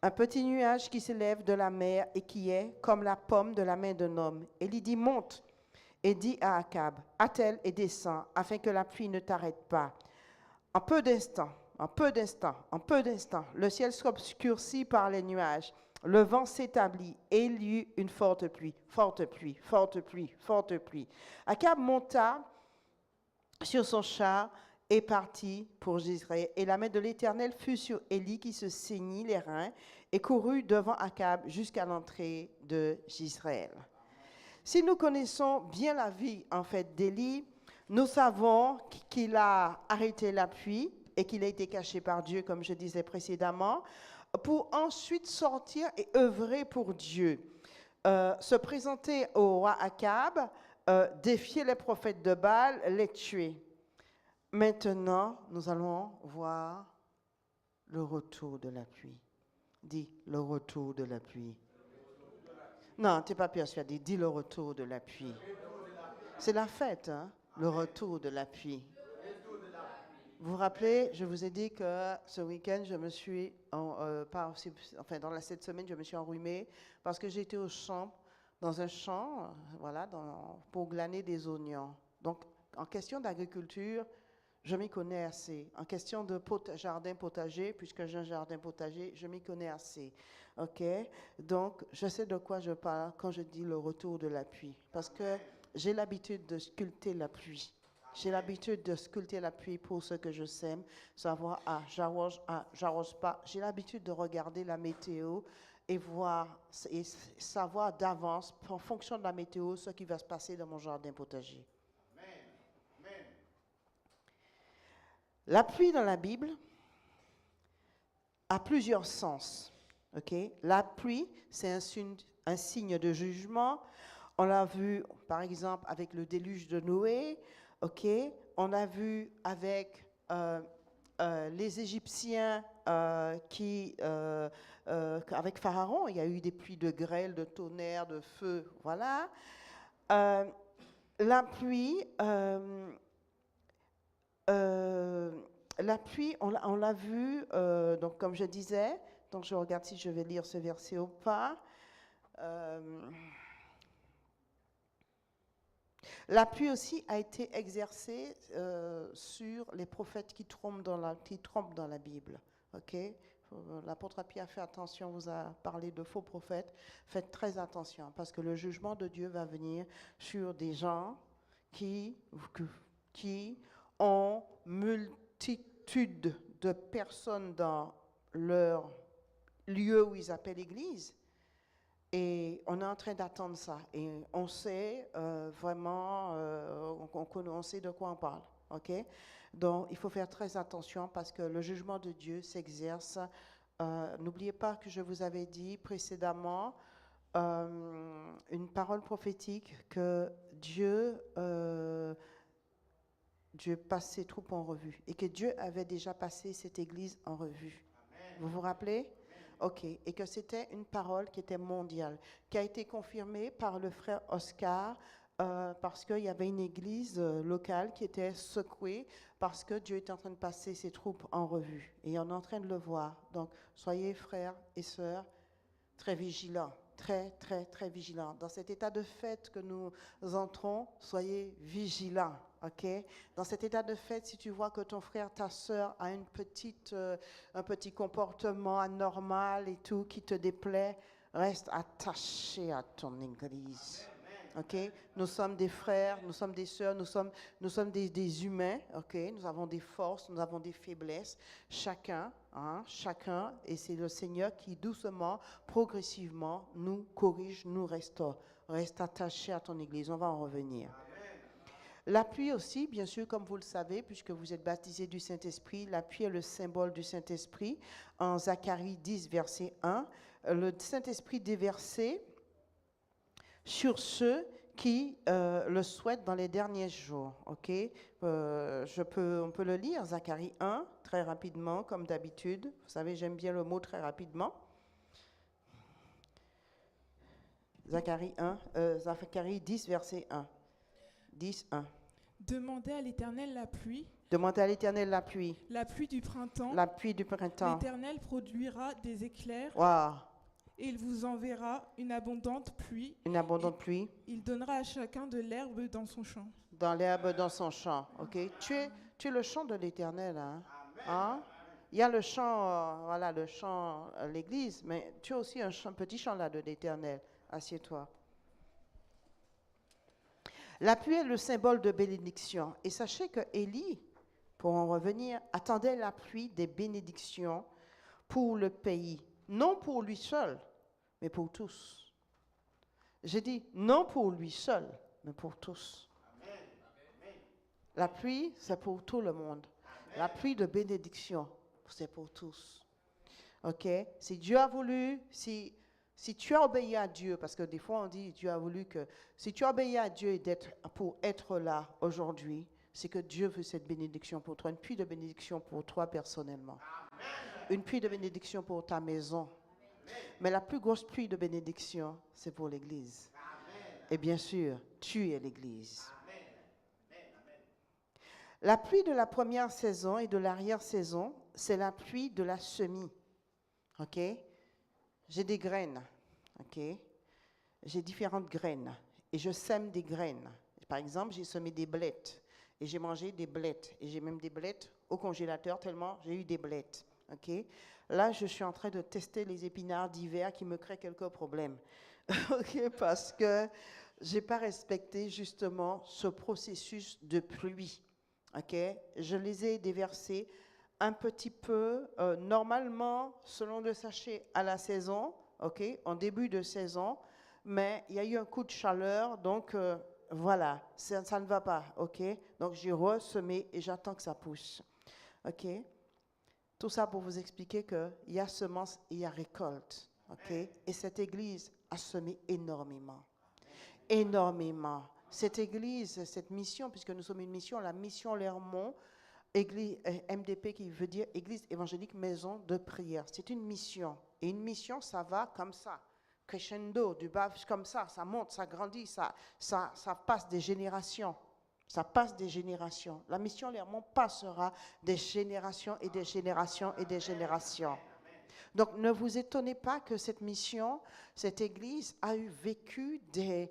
E: un petit nuage qui s'élève de la mer et qui est comme la paume de la main d'un homme. Élie dit, monte, et dit à Akab, attelle et descends, afin que la pluie ne t'arrête pas. En peu d'instants, le ciel s'obscurcit par les nuages, le vent s'établit et il y eut une forte pluie, forte pluie, forte pluie, forte pluie. Akab monta sur son char et partit pour Jezreel. Et la main de l'Éternel fut sur Élie qui se saignit les reins et courut devant Akab jusqu'à l'entrée de Jezreel. Si nous connaissons bien la vie en fait d'Élie, nous savons qu'il a arrêté la pluie et qu'il a été caché par Dieu, comme je disais précédemment, pour ensuite sortir et œuvrer pour Dieu. Se présenter au roi Akab, défier les prophètes de Baal, les tuer. Maintenant, nous allons voir le retour de la pluie. Dis le retour de la pluie. Non, tu n'es pas persuadé. Dis le retour de la pluie. C'est la fête, hein? Le retour de la pluie. Vous vous rappelez, je vous ai dit que ce week-end, je me suis, cette semaine, je me suis enrhumée parce que j'étais au champ, dans un champ, voilà, pour glaner des oignons. Donc, en question d'agriculture, je m'y connais assez. En question de jardin potager, puisque j'ai un jardin potager, je m'y connais assez. OK? Donc, je sais de quoi je parle quand je dis le retour de la pluie. Parce que j'ai l'habitude de sculpter la pluie. J'ai l'habitude de sculpter la pluie pour ce que je sème, savoir, j'arrose pas. J'ai l'habitude de regarder la météo et savoir d'avance, en fonction de la météo, ce qui va se passer dans mon jardin potager. Amen. La pluie dans la Bible a plusieurs sens. Okay? La pluie, c'est un signe de jugement. On l'a vu, par exemple, avec le déluge de Noé. Okay? On a vu avec les Égyptiens avec Pharaon, il y a eu des pluies de grêle, de tonnerre, de feu. Voilà. La pluie, on l'a vu, donc comme je disais, donc je regarde si je vais lire ce verset ou pas. La pluie aussi a été exercée sur les prophètes qui trompent dans la Bible. Okay? L'apôtre Pierre a fait attention, vous a parlé de faux prophètes. Faites très attention parce que le jugement de Dieu va venir sur des gens qui ont multitude de personnes dans leur lieu où ils appellent l'église. Et on est en train d'attendre ça. Et on sait vraiment, on sait de quoi on parle. Okay? Donc, il faut faire très attention parce que le jugement de Dieu s'exerce. N'oubliez pas que je vous avais dit précédemment une parole prophétique que Dieu passe ses troupes en revue et que Dieu avait déjà passé cette église en revue. Amen. Vous vous rappelez? OK. Et que c'était une parole qui était mondiale, qui a été confirmée par le frère Oscar parce qu'il y avait une église locale qui était secouée parce que Dieu était en train de passer ses troupes en revue. Et on est en train de le voir. Donc, soyez frères et sœurs très vigilants, très, très, très vigilants. Dans cet état de fête que nous entrons, soyez vigilants. Okay? Dans cet état de fête, si tu vois que ton frère, ta sœur a un petit comportement anormal et tout qui te déplaît, reste attaché à ton église. Okay? Nous sommes des frères, nous sommes des sœurs, nous sommes des humains. Okay? Nous avons des forces, nous avons des faiblesses. Chacun, et c'est le Seigneur qui doucement, progressivement, nous corrige, nous restaure. Reste attaché à ton église, on va en revenir. La pluie aussi, bien sûr, comme vous le savez, puisque vous êtes baptisés du Saint-Esprit, la pluie est le symbole du Saint-Esprit. En Zacharie 10, verset 1, le Saint-Esprit déversé sur ceux qui le souhaitent dans les derniers jours. Okay? On peut le lire, Zacharie 1, très rapidement, comme d'habitude. Vous savez, j'aime bien le mot très rapidement. Zacharie 10, verset 1. 10, 1.
F: Demandez à l'Éternel la pluie.
E: Demandez à l'Éternel la pluie.
F: La pluie du printemps.
E: La pluie du printemps.
F: L'Éternel produira des éclairs.
E: Wow.
F: Et il vous enverra une abondante pluie.
E: Une abondante pluie.
F: Il donnera à chacun de l'herbe dans son champ.
E: Dans l'herbe dans son champ. Ok. Tu es le champ de l'Éternel. Hein? Il y a le chant, voilà, le chant à l'église, mais tu as aussi un petit chant là de l'Éternel. Assieds-toi. La pluie est le symbole de bénédiction. Et sachez que Élie, pour en revenir, attendait la pluie des bénédictions pour le pays. Non pour lui seul, mais pour tous. J'ai dit non pour lui seul, mais pour tous. Amen. La pluie, c'est pour tout le monde. Amen. La pluie de bénédiction, c'est pour tous. OK? Si Dieu a voulu, si tu as obéi à Dieu, parce que des fois on dit Dieu a voulu que, si tu as obéi à Dieu et pour être là aujourd'hui, c'est que Dieu veut cette bénédiction pour toi, une pluie de bénédiction pour toi personnellement. Amen. Une pluie de bénédiction pour ta maison. Amen. Mais la plus grosse pluie de bénédiction, c'est pour l'Église. Amen. Et bien sûr, tu es l'Église. Amen. Amen. La pluie de la première saison et de l'arrière-saison, c'est la pluie de la semis. OK? J'ai des graines. OK? J'ai différentes graines. Et je sème des graines. Par exemple, j'ai semé des blettes. Et j'ai mangé des blettes. Et j'ai même des blettes au congélateur tellement j'ai eu des blettes. OK? Là, je suis en train de tester les épinards d'hiver qui me créent quelques problèmes. OK? Parce que je n'ai pas respecté justement ce processus de pluie. OK? Je les ai déversés un petit peu, normalement, selon le sachet, à la saison, OK? En début de saison. Mais il y a eu un coup de chaleur, donc voilà, ça ne va pas. OK? Donc j'ai ressemé et j'attends que ça pousse. OK? Tout ça pour vous expliquer qu'il y a semence et il y a récolte. OK? Et cette église a semé énormément. Énormément. Cette église, cette mission, puisque nous sommes une mission, la mission Lermont, église, MDP qui veut dire Église évangélique maison de prière. C'est une mission. Et une mission, ça va comme ça. Crescendo, du bas comme ça monte, ça grandit, ça passe des générations. Ça passe des générations. La mission Lermont passera des générations et des générations et des générations. Donc, ne vous étonnez pas que cette mission, cette église a vécu des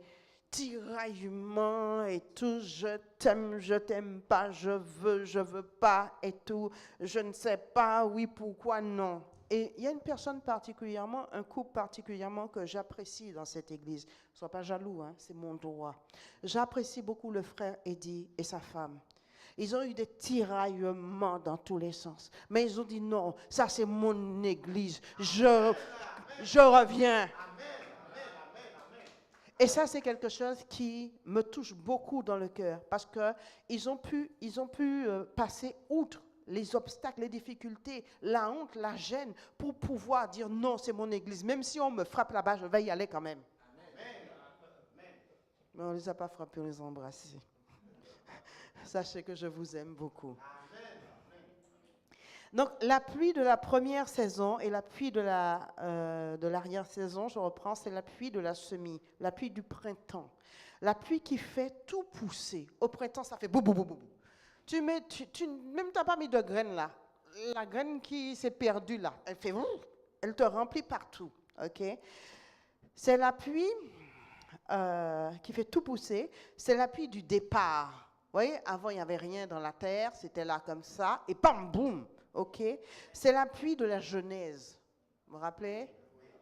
E: tiraillements et tout, je t'aime pas, je veux pas et tout, je ne sais pas, oui, pourquoi, non. Et il y a une personne particulièrement, un couple particulièrement que j'apprécie dans cette église. Ne sois pas jaloux, hein, c'est mon droit. J'apprécie beaucoup le frère Eddie et sa femme. Ils ont eu des tiraillements dans tous les sens. Mais ils ont dit non, ça c'est mon église, je reviens. Et ça, c'est quelque chose qui me touche beaucoup dans le cœur parce qu'ils ont pu passer outre les obstacles, les difficultés, la honte, la gêne pour pouvoir dire non, c'est mon église. Même si on me frappe là-bas, je vais y aller quand même. Amen. Mais on ne les a pas frappés, on les a embrassés. Sachez que je vous aime beaucoup. Donc, la pluie de la première saison et la pluie de l'arrière-saison, je reprends, c'est la pluie de la semis, la pluie du printemps. La pluie qui fait tout pousser. Au printemps, ça fait bou, bou, bou, bou. Même tu n'as pas mis de graines là. La graine qui s'est perdue là, elle fait elle te remplit partout. OK? C'est la pluie qui fait tout pousser. C'est la pluie du départ. Vous voyez, avant, il n'y avait rien dans la terre. C'était là comme ça. Et bam, boum. OK? C'est la pluie de la Genèse. Vous vous rappelez?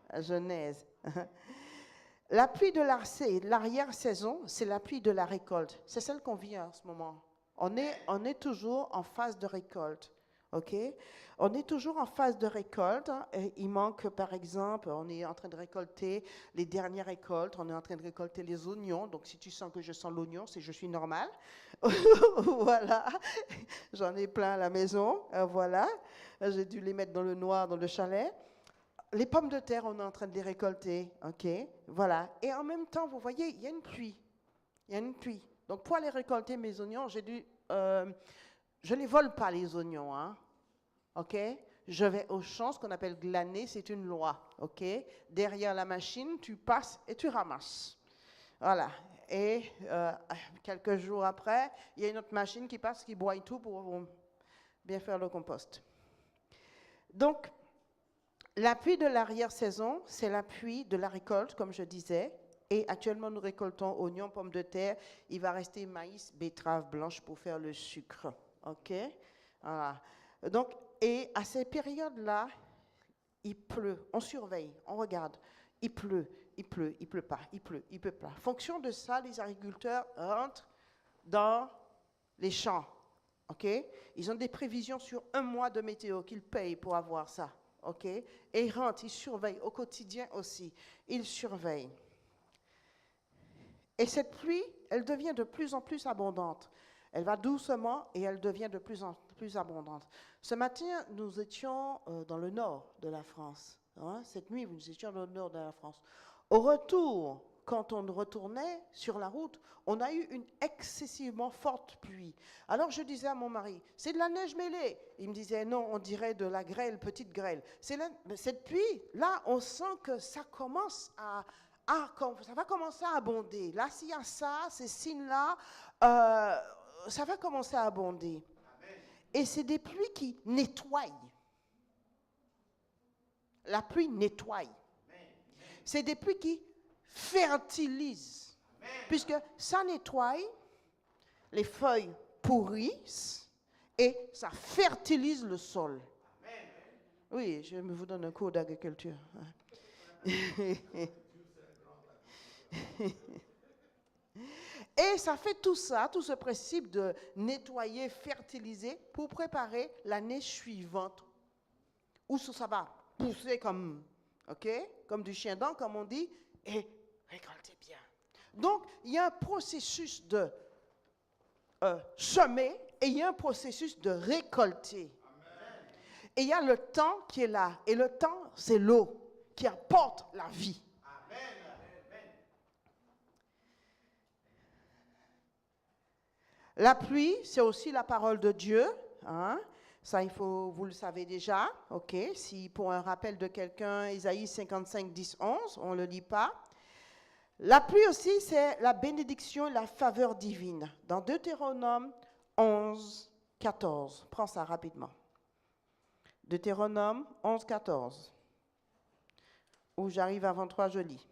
E: La Genèse. La pluie de l'arrière-saison, c'est la pluie de la récolte. C'est celle qu'on vit en ce moment. On est toujours en phase de récolte. OK? On est toujours en phase de récolte. Et il manque, par exemple, on est en train de récolter les dernières récoltes. On est en train de récolter les oignons. Donc, si tu sens que je sens l'oignon, c'est que je suis normale. Voilà. J'en ai plein à la maison. Voilà. J'ai dû les mettre dans le noir, dans le chalet. Les pommes de terre, on est en train de les récolter. OK? Voilà. Et en même temps, vous voyez, il y a une pluie. Il y a une pluie. Donc, pour aller récolter mes oignons, je ne les vole pas, les oignons. Hein? OK? Je vais au champ, ce qu'on appelle glaner, c'est une loi. OK? Derrière la machine, tu passes et tu ramasses. Voilà. Et quelques jours après, il y a une autre machine qui passe, qui broie tout pour bien faire le compost. Donc, la pluie de l'arrière-saison, c'est la pluie de la récolte, comme je disais. Et actuellement, nous récoltons oignons, pommes de terre. Il va rester maïs, betterave blanche pour faire le sucre. OK? Voilà. Donc, Et à ces périodes-là, il pleut, on surveille, on regarde, il pleut pas, il pleut pas. En fonction de ça, les agriculteurs rentrent dans les champs, ok? Ils ont des prévisions sur 1 mois de météo qu'ils payent pour avoir ça, ok? Et ils rentrent, ils surveillent au quotidien aussi, ils surveillent. Et cette pluie, elle devient de plus en plus abondante. Elle va doucement et elle devient de plus en plus abondante. Ce matin, nous étions dans le nord de la France. Hein? Cette nuit, nous étions dans le nord de la France. Au retour, quand on retournait sur la route, on a eu une excessivement forte pluie. Alors je disais à mon mari, c'est de la neige mêlée. Il me disait, non, on dirait de la grêle, petite grêle. Cette pluie, là, on sent que ça commence ça va commencer à abonder. Là, s'il y a ça, ces signes-là, ça va commencer à abonder. Amen. Et c'est des pluies qui nettoient. La pluie nettoie. Amen. C'est des pluies qui fertilisent. Amen. Puisque ça nettoie, les feuilles pourrissent et ça fertilise le sol. Amen. Oui, je vous donne un cours d'agriculture. Et ça fait tout ça, tout ce principe de nettoyer, fertiliser pour préparer l'année suivante où ça va pousser comme du chien-dent, comme on dit, et récolter bien. Donc, il y a un processus de semer et il y a un processus de récolter. Amen. Et il y a le temps qui est là. Et le temps, c'est l'eau qui apporte la vie. La pluie, c'est aussi la parole de Dieu. Hein? Ça, vous le savez déjà. Ok. Si pour un rappel de quelqu'un, Isaïe 55, 10, 11, on ne le lit pas. La pluie aussi, c'est la bénédiction et la faveur divine. Dans Deutéronome 11, 14. Prends ça rapidement. Deutéronome 11, 14. Où j'arrive avant toi, je lis.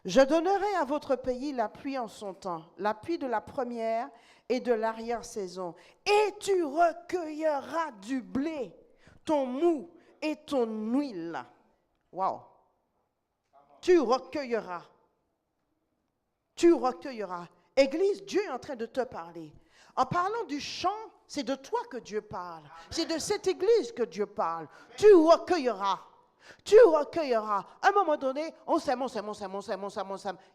E: Je donnerai à votre pays la pluie en son temps, la pluie de la première et de l'arrière-saison. Et tu recueilleras du blé, ton mou et ton huile. Wow. Tu recueilleras. Tu recueilleras. Église, Dieu est en train de te parler. En parlant du chant, c'est de toi que Dieu parle. C'est de cette église que Dieu parle. Tu recueilleras. Tu recueilleras. À un moment donné, on sème.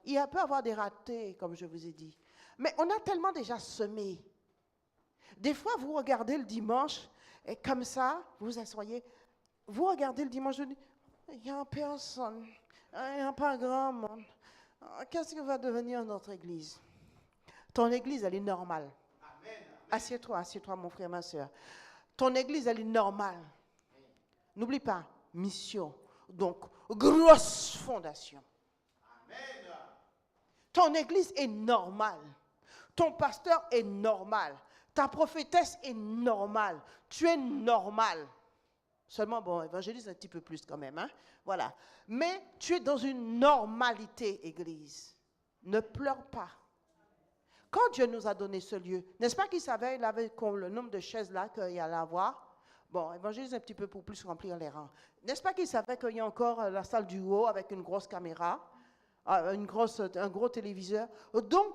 E: Il peut y avoir des ratés, comme je vous ai dit. Mais on a tellement déjà semé. Des fois, vous regardez le dimanche, et comme ça, vous vous asseyez, vous regardez le dimanche, vous dites, il n'y a personne, il n'y a pas grand monde. Qu'est-ce qui va devenir notre église? Ton église, elle est normale. Amen. Assieds-toi, mon frère, ma soeur. Ton église, elle est normale. N'oublie pas. Mission. Donc, grosse fondation. Amen. Ton église est normale. Ton pasteur est normal. Ta prophétesse est normale. Tu es normal. Seulement, bon, évangélise un petit peu plus quand même. Hein? Voilà. Mais tu es dans une normalité, église. Ne pleure pas. Quand Dieu nous a donné ce lieu, n'est-ce pas qu'il savait, il avait le nombre de chaises là qu'il y allait avoir? Bon, évangélise un petit peu pour plus remplir les rangs. N'est-ce pas qu'il savait qu'il y a encore la salle du haut avec une grosse caméra, un gros téléviseur? Donc,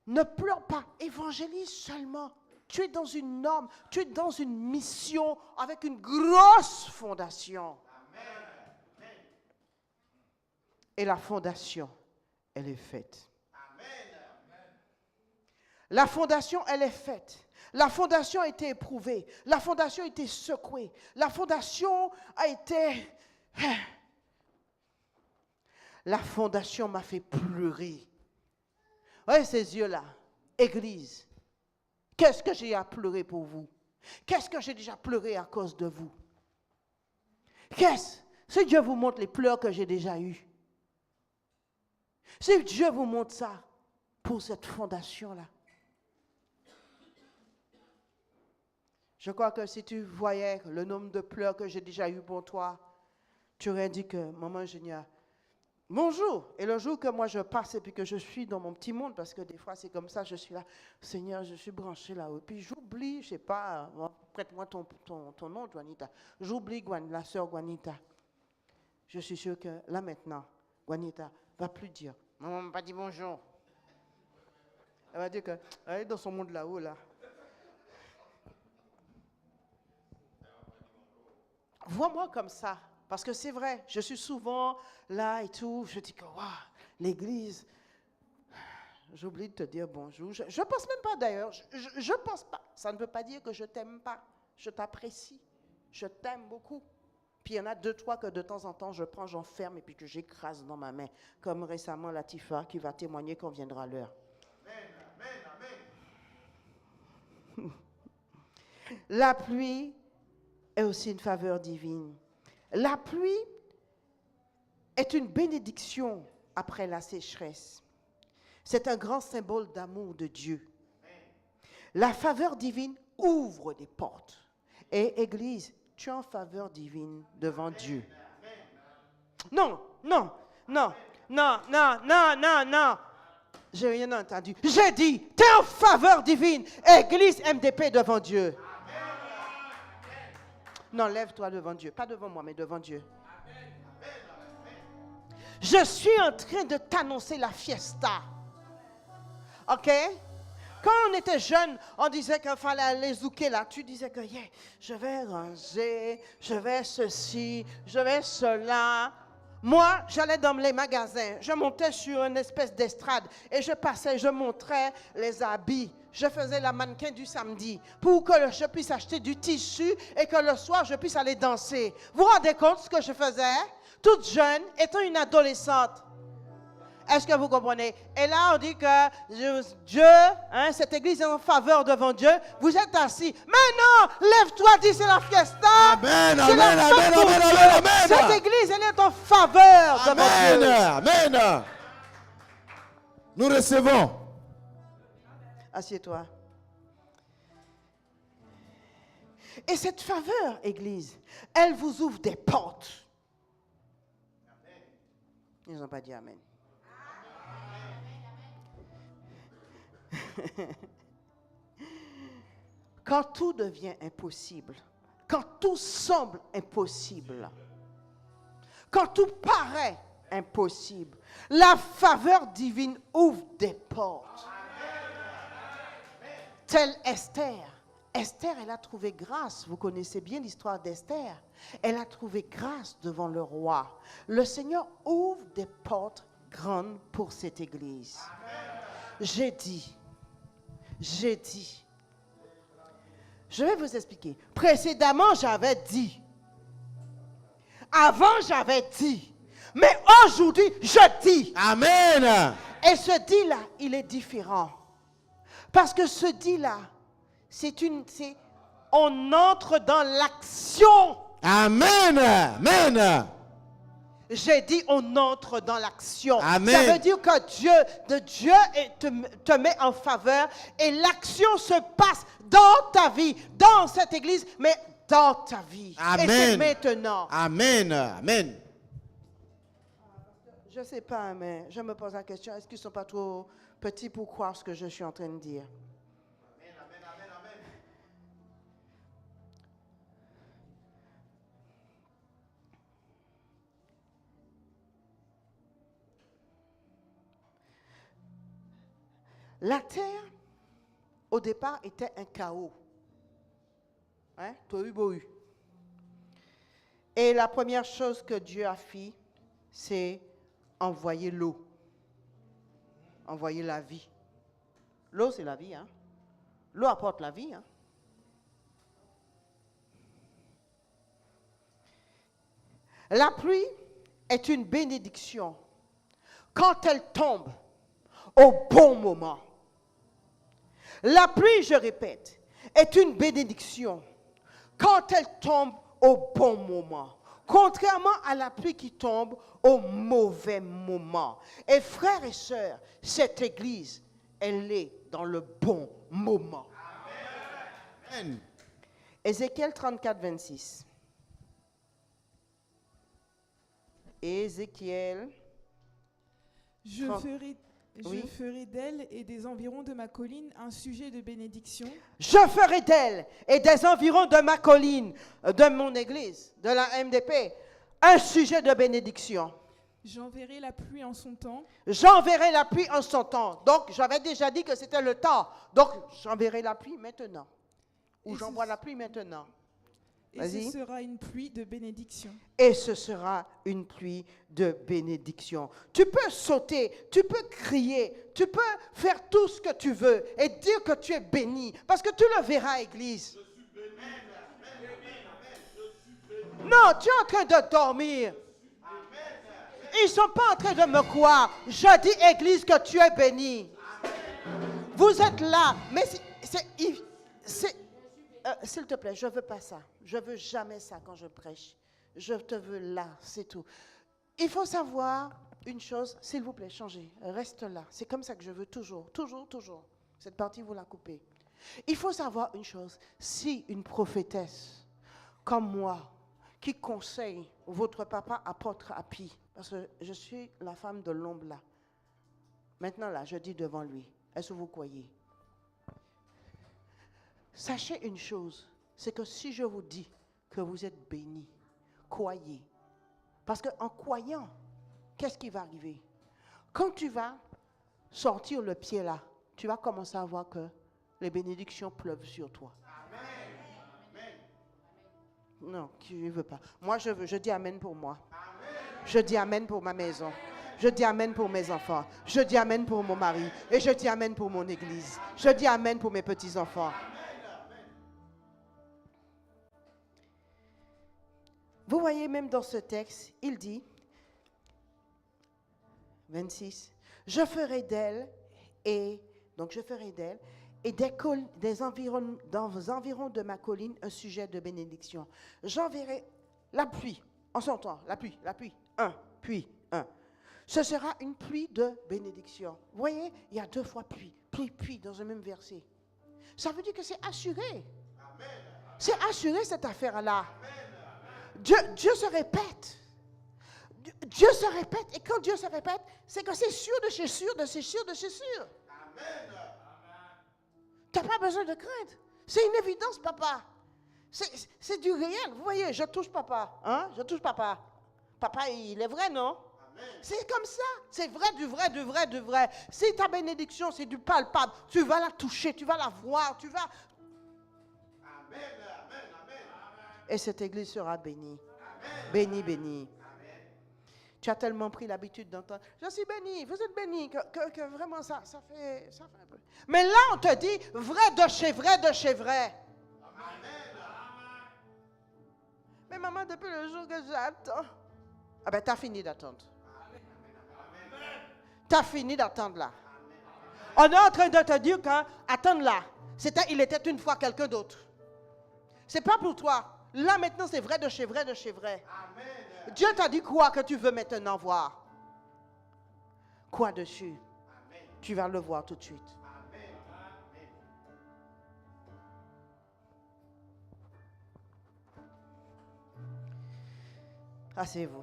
E: ne pleure pas, évangélise seulement. Tu es dans une norme, tu es dans une mission avec une grosse fondation. Amen. Et la fondation, elle est faite. Amen. La fondation, elle est faite. La fondation a été éprouvée. La fondation a été secouée. La fondation a été... La fondation m'a fait pleurer. Voyez ces yeux-là. Église, qu'est-ce que j'ai à pleurer pour vous? Qu'est-ce que j'ai déjà pleuré à cause de vous? Si Dieu vous montre les pleurs que j'ai déjà eus. Si Dieu vous montre ça pour cette fondation-là. Je crois que si tu voyais le nombre de pleurs que j'ai déjà eu pour toi, tu aurais dit que, maman ingénieur, bonjour. Et le jour que moi je passe et puis que je suis dans mon petit monde, parce que des fois c'est comme ça, je suis là, Seigneur, je suis branché là-haut. Puis j'oublie j'oublie, je sais pas, prête-moi ton nom, Juanita. J'oublie la sœur Juanita. Je suis sûre que là maintenant, Juanita va plus dire, maman m'a pas dit bonjour. Elle va dire qu'elle est dans son monde là-haut, là. Vois-moi comme ça, parce que c'est vrai, je suis souvent là et tout, je dis que waouh, l'église, j'oublie de te dire bonjour. Je ne pense même pas d'ailleurs, je pense pas. Ça ne veut pas dire que je t'aime pas, je t'apprécie, je t'aime beaucoup. Puis il y en a 2, 3 que de temps en temps je prends, j'enferme et puis que j'écrase dans ma main, comme récemment Latifa qui va témoigner quand viendra l'heure. Amen, amen. La pluie est aussi une faveur divine. La pluie est une bénédiction après la sécheresse. C'est un grand symbole d'amour de Dieu. La faveur divine ouvre des portes. Et Église, tu es en faveur divine devant Dieu. Non. J'ai rien entendu. J'ai dit, tu es en faveur divine. Église MDP devant Dieu. Non, lève-toi devant Dieu. Pas devant moi, mais devant Dieu. Je suis en train de t'annoncer la fiesta. OK? Quand on était jeune, on disait qu'il fallait aller zouker là. Tu disais que yeah, je vais ranger, je vais ceci, je vais cela. Moi, j'allais dans les magasins. Je montais sur une espèce d'estrade et je passais, je montrais les habits. Je faisais la mannequin du samedi pour que je puisse acheter du tissu et que le soir, je puisse aller danser. Vous vous rendez compte ce que je faisais? Toute jeune, étant une adolescente. Est-ce que vous comprenez? Et là, on dit que Dieu, cette église est en faveur devant Dieu. Vous êtes assis. Mais non, lève-toi, dis c'est la fiesta.
B: Amen,
E: c'est
B: amen,
E: la
B: amen,
E: fête pour
B: amen,
E: Dieu.
B: amen, amen.
E: Cette église, elle est en faveur devant Dieu.
B: Amen. Nous recevons.
E: Assieds-toi. Et cette faveur, Église, elle vous ouvre des portes. Ils n'ont pas dit Amen. Quand tout devient impossible, quand tout semble impossible, quand tout paraît impossible, la faveur divine ouvre des portes. Telle Esther. Esther, elle a trouvé grâce. Vous connaissez bien l'histoire d'Esther. Elle a trouvé grâce devant le roi. Le Seigneur ouvre des portes grandes pour cette église. J'ai dit. Je vais vous expliquer. Précédemment, j'avais dit. Avant, j'avais dit. Mais aujourd'hui, je dis.
B: Amen.
E: Et ce dit-là, il est différent. Parce que ce dit-là, on entre dans l'action.
B: Amen. Amen.
E: J'ai dit, on entre dans l'action.
B: Amen.
E: Ça veut dire que Dieu te met en faveur et l'action se passe dans ta vie, dans cette église, mais dans ta vie.
B: Amen.
E: Et c'est maintenant.
B: Amen. Amen.
E: Je ne sais pas, mais je me pose la question, est-ce qu'ils ne sont pas trop petits pour croire ce que je suis en train de dire? La terre, au départ, était un chaos. Tohu bohu. Et la première chose que Dieu a fait, c'est envoyer l'eau. Envoyer la vie. L'eau, c'est la vie. L'eau apporte la vie. La pluie est une bénédiction quand elle tombe au bon moment. La pluie, je répète, est une bénédiction quand elle tombe au bon moment. Contrairement à la pluie qui tombe au mauvais moment. Et frères et sœurs, cette église, elle est dans le bon moment.
B: Amen.
E: Ézéchiel 34, 26. Ézéchiel.
F: Je ferai
E: Oui.
F: Je ferai d'elle et des environs de ma colline un sujet de bénédiction.
E: Je ferai d'elle et des environs de ma colline, de mon église, de la MDP, un sujet de bénédiction.
F: J'enverrai la pluie en son temps.
E: J'enverrai la pluie en son temps. Donc, j'avais déjà dit que c'était le temps. Donc, j'enverrai la pluie maintenant. Ou
F: Et
E: j'envoie
F: ce-
E: la pluie maintenant.
F: Et
E: Vas-y.
F: ce sera une pluie de bénédiction.
E: Et ce sera une pluie de bénédiction. Tu peux sauter, tu peux crier, tu peux faire tout ce que tu veux et dire que tu es béni. Parce que tu le verras, Église. Non, tu es en train de dormir. Ils ne sont pas en train de me croire. Je dis, Église, que tu es béni. Vous êtes là, mais s'il te plaît, je ne veux pas ça. Je ne veux jamais ça quand je prêche. Je te veux là, c'est tout. Il faut savoir une chose, s'il vous plaît, changez, reste là. C'est comme ça que je veux toujours. Cette partie, vous la coupez. Il faut savoir une chose, si une prophétesse comme moi, qui conseille votre papa apôtre Happy, parce que je suis la femme de l'ombre là. Maintenant là, je dis devant lui, est-ce que vous croyez? Sachez une chose, c'est que si je vous dis que vous êtes bénis, croyez. Parce qu'en croyant, qu'est-ce qui va arriver? Quand tu vas sortir le pied là, tu vas commencer à voir que les bénédictions pleuvent sur toi. Non, qui ne veut pas. Moi, je veux. Je dis amen pour moi. Je dis amen pour ma maison. Je dis amen pour mes enfants. Je dis amen pour mon mari. Et je dis amen pour mon église. Je dis amen pour mes petits-enfants. Vous voyez, même dans ce texte, il dit, 26, je ferai d'elle et dans les environs de ma colline un sujet de bénédiction. J'enverrai la pluie, en son temps, la pluie, puis un. Ce sera une pluie de bénédiction. Vous voyez, il y a 2 fois pluie dans un même verset. Ça veut dire que c'est assuré. C'est assuré cette affaire-là. Dieu se répète. Dieu se répète. Et quand Dieu se répète, c'est que c'est sûr de chez sûr, de chez sûr, de chez sûr. Tu n'as pas besoin de crainte. C'est une évidence, papa. C'est du réel. Vous voyez, je touche papa. Hein? Je touche papa. Papa, il est vrai, non? C'est comme ça. C'est vrai, du vrai, du vrai, du vrai. C'est ta bénédiction, c'est du palpable. Tu vas la toucher, tu vas la voir, tu vas... Et cette église sera bénie. Bénie, bénie. Tu as tellement pris l'habitude d'entendre, je suis béni, vous êtes béni, que vraiment ça fait un peu. Mais là, on te dit, vrai de chez vrai, de chez vrai. Mais maman, depuis le jour que j'attends, ah ben, tu as fini d'attendre. Tu as fini d'attendre là. On est en train de te dire qu'attendre là, il était une fois quelqu'un d'autre. C'est pas pour toi. Là, maintenant, c'est vrai de chez vrai, de chez vrai. Amen. Dieu t'a dit quoi que tu veux maintenant voir? Quoi dessus? Amen. Tu vas le voir tout de suite. Amen. Asseyez-vous.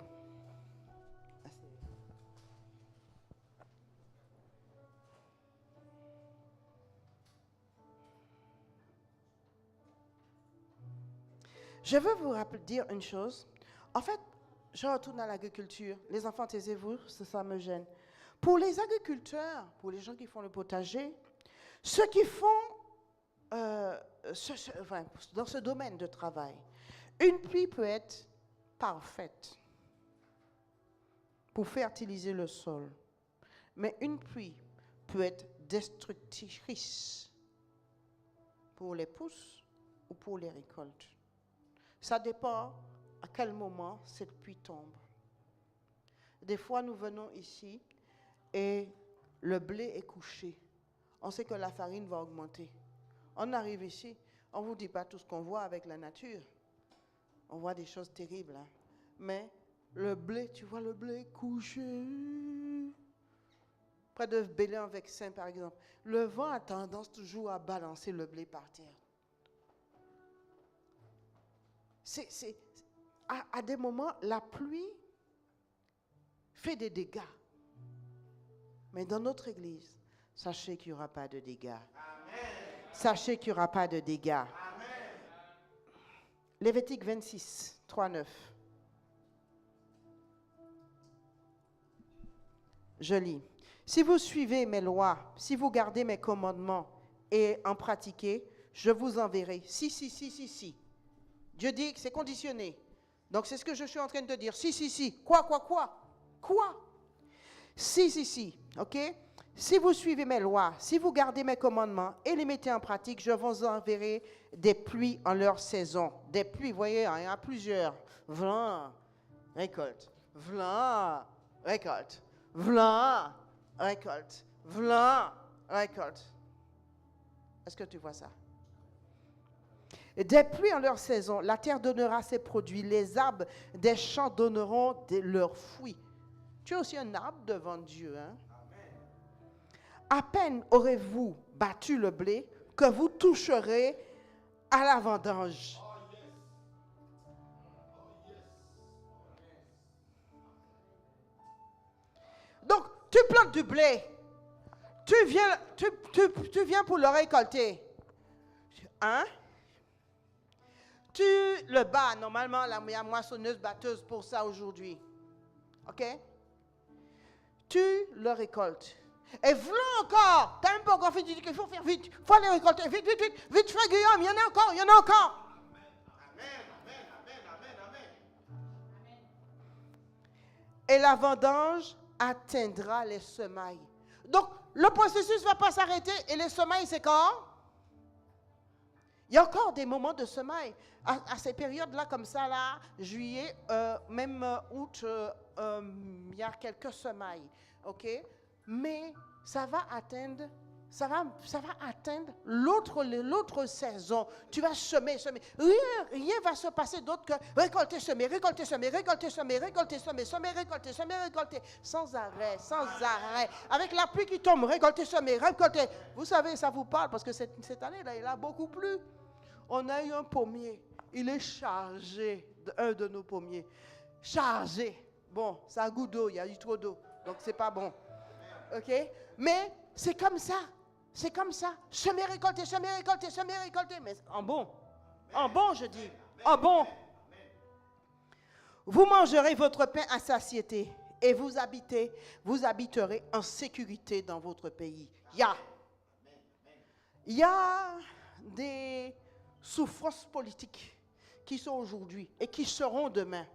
E: Je veux vous dire une chose. En fait, je retourne à l'agriculture. Les enfants, taisez-vous, ça me gêne. Pour les agriculteurs, pour les gens qui font le potager, ceux qui font dans ce domaine de travail, une pluie peut être parfaite pour fertiliser le sol. Mais une pluie peut être destructrice pour les pousses ou pour les récoltes. Ça dépend à quel moment cette pluie tombe. Des fois, nous venons ici et le blé est couché. On sait que la farine va augmenter. On arrive ici, on ne vous dit pas tout ce qu'on voit avec la nature. On voit des choses terribles. Hein? Mais le blé, tu vois le blé couché. Près de Bélin-Vexin, par exemple. Le vent a tendance toujours à balancer le blé par terre. À des moments, la pluie fait des dégâts. Mais dans notre église, sachez qu'il n'y aura pas de dégâts. Sachez qu'il n'y aura pas de dégâts. Lévitique 26, 3, 9. Je lis. Si vous suivez mes lois, si vous gardez mes commandements et en pratiquez, je vous enverrai. Si. Dieu dit que c'est conditionné. Donc c'est ce que je suis en train de te dire. Si. Quoi? Si. OK? Si vous suivez mes lois, si vous gardez mes commandements et les mettez en pratique, je vous enverrai des pluies en leur saison. Des pluies, vous voyez, il y en a plusieurs. Vlan, récolte. Vlan, récolte. Vlan, récolte. Vlan, récolte. Est-ce que tu vois ça? Des pluies en leur saison, la terre donnera ses produits, les arbres des champs donneront leurs fruits. Tu es aussi un arbre devant Dieu. Hein? À peine aurez-vous battu le blé que vous toucherez à la vendange. Donc, tu plantes du blé. Tu viens pour le récolter. Hein? Tu le bats. Normalement, il y a moissonneuse, batteuse pour ça aujourd'hui. OK? Tu le récoltes. Et voilà encore. Tu n'as même pas encore fait. Tu dis qu'il faut faire vite. Il faut aller récolter. Vite, frère Guillaume. Il y en a encore. Amen. Et la vendange atteindra les semailles. Donc, le processus ne va pas s'arrêter. Et les semailles, c'est quand? Il y a encore des moments de semailles. À ces périodes-là, comme ça, là, juillet, même août, il y a quelques semailles. OK? Mais ça va atteindre l'autre saison. Tu vas semer. Rien va se passer d'autre que récolter, semer. Sans arrêt. Avec la pluie qui tombe, récolter. Vous savez, ça vous parle parce que cette année-là, il a beaucoup plu. On a eu un pommier. Il est chargé, un de nos pommiers. Chargé. Bon, ça a goût d'eau, il y a eu trop d'eau. Donc, c'est pas bon. OK? Mais c'est comme ça. Semer, récolter. Mais en bon, je dis. En bon. Vous mangerez votre pain à satiété et vous habiterez en sécurité dans votre pays. Il y a des souffrances politiques qui sont aujourd'hui et qui seront demain.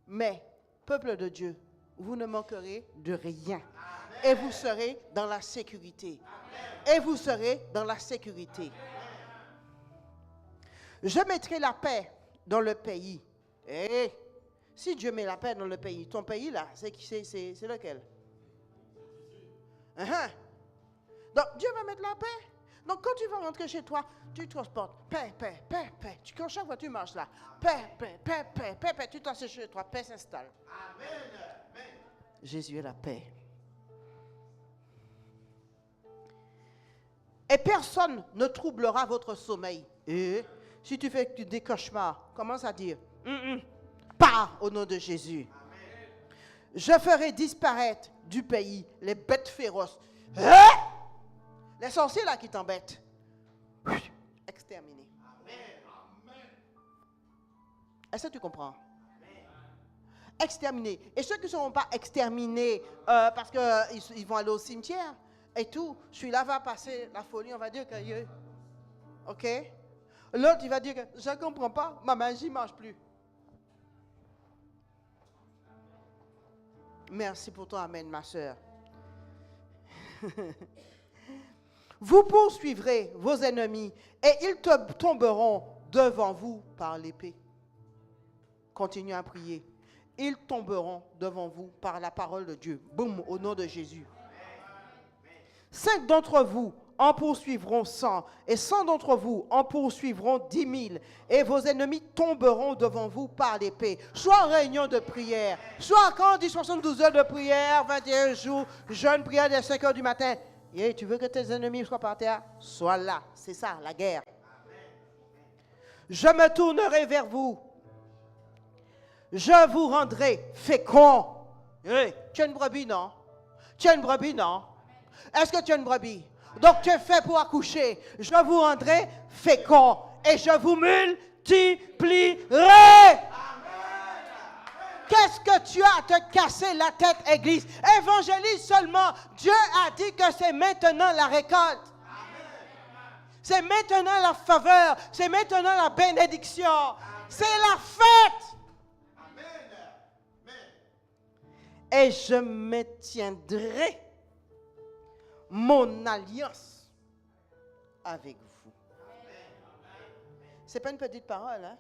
E: Mais, peuple de Dieu, vous ne manquerez de rien. Et vous serez dans la sécurité. Je mettrai la paix dans le pays. Et si Dieu met la paix dans le pays, ton pays là, c'est lequel? Donc Dieu va mettre la paix. Donc quand tu vas rentrer chez toi, tu transportes paix. Quand chaque fois tu marches là, paix. Tu t'assieds chez toi, paix s'installe. Amen. Jésus est la paix. Et personne ne troublera votre sommeil. Et si tu fais des cauchemars, commence à dire, pars au nom de Jésus. Amen. Je ferai disparaître du pays les bêtes féroces. Les sorciers là qui t'embêtent. Exterminés. Est-ce que tu comprends? Exterminés. Et ceux qui ne seront pas exterminés parce qu'ils vont aller au cimetière et tout, celui-là va passer la folie, on va dire que... OK? L'autre, il va dire que je ne comprends pas, ma magie ne marche plus. Merci pour ton amen, ma soeur. Vous poursuivrez vos ennemis et ils tomberont devant vous par l'épée. Continuez à prier. Ils tomberont devant vous par la parole de Dieu. Boum, au nom de Jésus. 5 d'entre vous en poursuivront 100, et 100 d'entre vous en poursuivront 10 000, et vos ennemis tomberont devant vous par l'épée. Soit en réunion de prière, soit quand on dit 72 heures de prière, 21 jours, jeûne prière dès 5 heures du matin. Et tu veux que tes ennemis soient par terre? Sois là. C'est ça, la guerre. Je me tournerai vers vous. Je vous rendrai fécond. Tu es une brebis, non? Tu as une brebis, non? Est-ce que tu as une brebis? Donc tu es fait pour accoucher. Je vous rendrai fécond et je vous multiplierai. Qu'est-ce que tu as à te casser la tête, Église? Évangélise seulement. Dieu a dit que c'est maintenant la récolte. C'est maintenant la faveur. C'est maintenant la bénédiction. C'est la fête. Et je maintiendrai mon alliance avec vous. Ce n'est pas une petite parole, hein?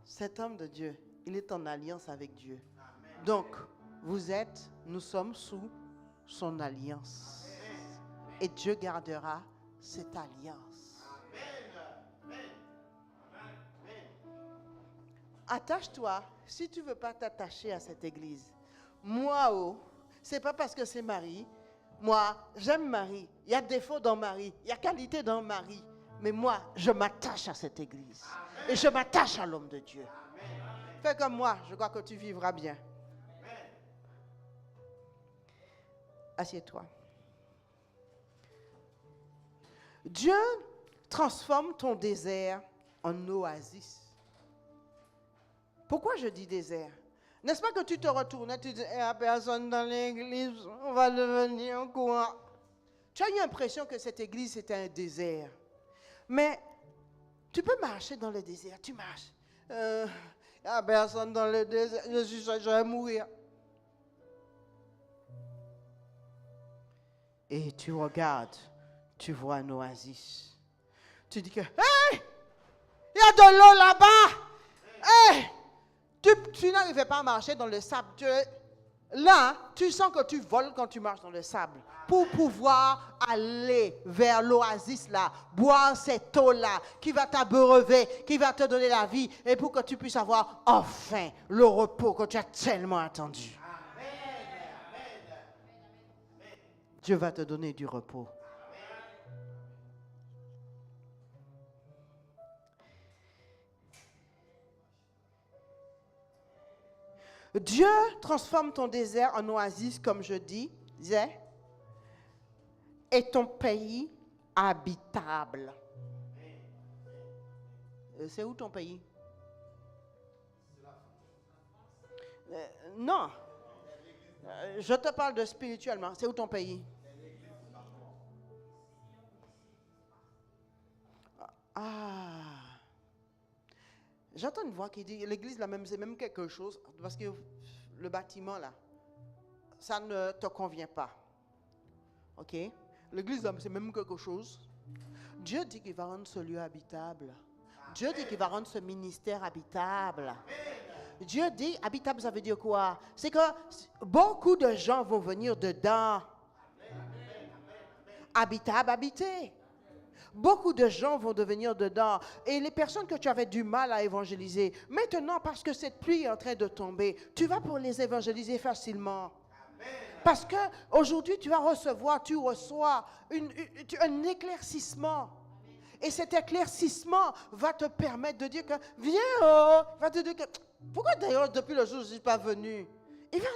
E: Cet homme de Dieu, il est en alliance avec Dieu. Donc, nous sommes sous son alliance. Et Dieu gardera cette alliance. Attache-toi, si tu ne veux pas t'attacher à cette église. Moi, c'est pas parce que c'est Marie. Moi, j'aime Marie. Il y a défaut dans Marie. Il y a qualité dans Marie. Mais moi, je m'attache à cette église. Et je m'attache à l'homme de Dieu. Fais comme moi, je crois que tu vivras bien. Assieds-toi. Dieu transforme ton désert en oasis. Pourquoi je dis désert? N'est-ce pas que tu te retournais, tu dis, il n'y a personne dans l'église, on va devenir quoi? Tu as eu l'impression que cette église c'était un désert. Mais tu peux marcher dans le désert, tu marches. Il n'y a personne dans le désert, je vais mourir. Et tu regardes, tu vois un oasis. Tu dis que, hey, il y a de l'eau là-bas. Hey, tu n'arrivais pas à marcher dans le sable. Là, tu sens que tu voles quand tu marches dans le sable. Pour pouvoir aller vers l'oasis là, boire cette eau-là qui va t'abreuver, qui va te donner la vie et pour que tu puisses avoir enfin le repos que tu as tellement attendu. Dieu va te donner du repos. Dieu transforme ton désert en oasis, comme je disais, et ton pays habitable. C'est où ton pays? Non. Je te parle de spirituellement. C'est où ton pays? Ah. J'entends une voix qui dit, l'église là même, c'est même quelque chose, parce que le bâtiment là, ça ne te convient pas. Ok? L'église là, c'est même quelque chose. Dieu dit qu'il va rendre ce lieu habitable. Dieu dit qu'il va rendre ce ministère habitable. Dieu dit, habitable, ça veut dire quoi? C'est que beaucoup de gens vont venir dedans. Habitable, habité. Beaucoup de gens vont devenir dedans. Et les personnes que tu avais du mal à évangéliser, maintenant, parce que cette pluie est en train de tomber, tu vas pour les évangéliser facilement. Parce qu'aujourd'hui, tu reçois un éclaircissement. Et cet éclaircissement va te permettre de dire que, viens, va te dire que, pourquoi d'ailleurs depuis le jour où je ne suis pas venu? Il va,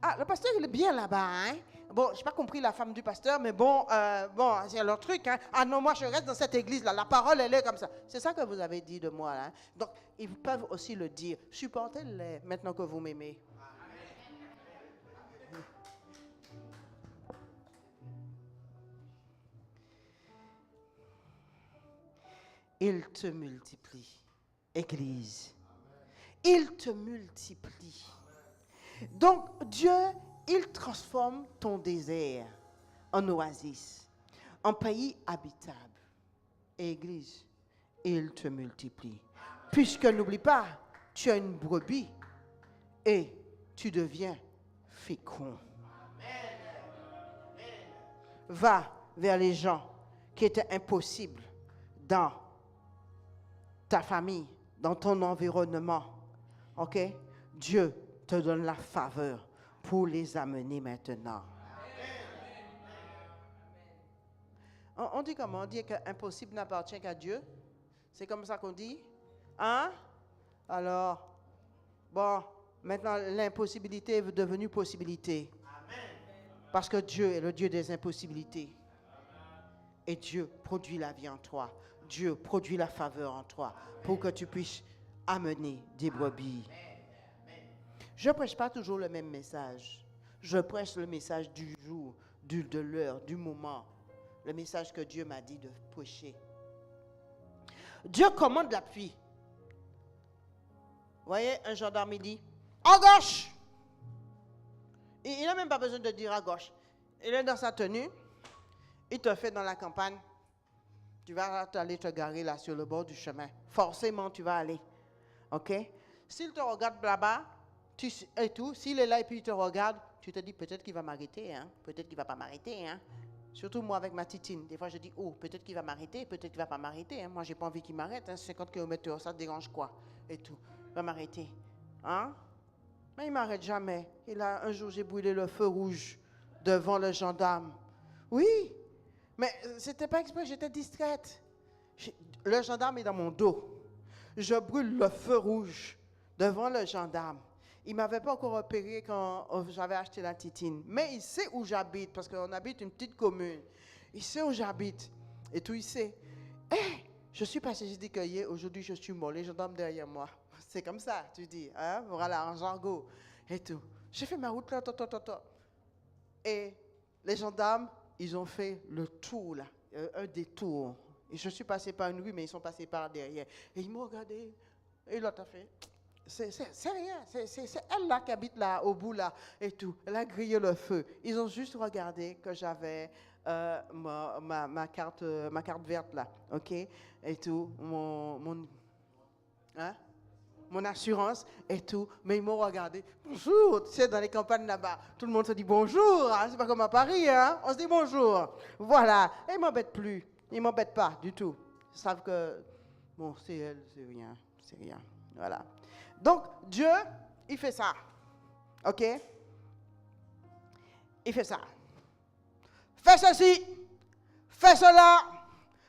E: ah, le pasteur, il est bien là-bas, hein? Bon, je n'ai pas compris la femme du pasteur, mais bon, c'est leur truc, hein? Ah non, moi, je reste dans cette église-là. La parole, elle est comme ça. C'est ça que vous avez dit de moi, là. Hein? Donc, ils peuvent aussi le dire. Supportez-les maintenant que vous m'aimez. Il te multiplie, Église. Il te multiplie. Donc, Dieu, il transforme ton désert en oasis, en pays habitable. Et Église, il te multiplie. Puisque, n'oublie pas, tu as une brebis et tu deviens fécond. Va vers les gens qui étaient impossibles dans ta famille, dans ton environnement. OK? Dieu te donne la faveur pour les amener maintenant. On dit comment? On dit qu'impossible n'appartient qu'à Dieu. C'est comme ça qu'on dit? Hein? Alors, Bon, maintenant, l'impossibilité est devenue possibilité. Parce que Dieu est le Dieu des impossibilités. Et Dieu produit la vie en toi. Dieu produit la faveur en toi pour que tu puisses amener des brebis. Je ne prêche pas toujours le même message. Je prêche le message du jour, de l'heure, du moment. Le message que Dieu m'a dit de prêcher. Dieu commande la pluie. Vous voyez, un gendarme dit, à gauche. Il n'a même pas besoin de dire à gauche. Il est dans sa tenue. Il te fait dans la campagne. Tu vas aller te garer là sur le bord du chemin. Forcément, tu vas aller. OK? S'il te regarde là-bas, et tout, s'il est là et puis il te regarde, tu te dis peut-être qu'il va m'arrêter, hein? Peut-être qu'il ne va pas m'arrêter. Hein? Surtout moi avec ma titine. Des fois, je dis, oh, peut-être qu'il va m'arrêter, peut-être qu'il ne va pas m'arrêter. Hein? Moi, je n'ai pas envie qu'il m'arrête. Hein? 50 km/h, ça te dérange quoi? Et tout. Il va m'arrêter. Hein? Mais il ne m'arrête jamais. Un jour, j'ai brûlé le feu rouge devant le gendarme. Oui, mais ce n'était pas exprès, j'étais distraite. Le gendarme est dans mon dos. Je brûle le feu rouge devant le gendarme. Il ne m'avait pas encore repéré quand j'avais acheté la titine. Mais il sait où j'habite, parce qu'on habite une petite commune. Il sait où j'habite. Et tout, il sait. Hey, je suis passé, j'ai dit que aujourd'hui, je suis mort. Les gendarmes derrière moi. C'est comme ça, tu dis. Hein? Voilà, en jargon. Et tout. J'ai fait ma route là, Et les gendarmes, ils ont fait le tour là, un détour. Et je suis passé par une rue, mais ils sont passés par derrière. Et ils m'ont regardé. Et l'autre a fait... C'est rien, c'est elle là qui habite là, au bout là, et tout. Elle a grillé le feu. Ils ont juste regardé que j'avais ma carte verte là, ok, et tout, mon assurance et tout. Mais ils m'ont regardé. Bonjour, tu sais, dans les campagnes là-bas, tout le monde se dit bonjour. Hein? C'est pas comme à Paris, hein? On se dit bonjour. Voilà. Et ils ne m'embêtent plus. Ils ne m'embêtent pas du tout. Ils savent que, bon, c'est elle, c'est rien. C'est rien. Voilà. Donc, Dieu, il fait ça. OK? Il fait ça. Fais ceci. Fais cela.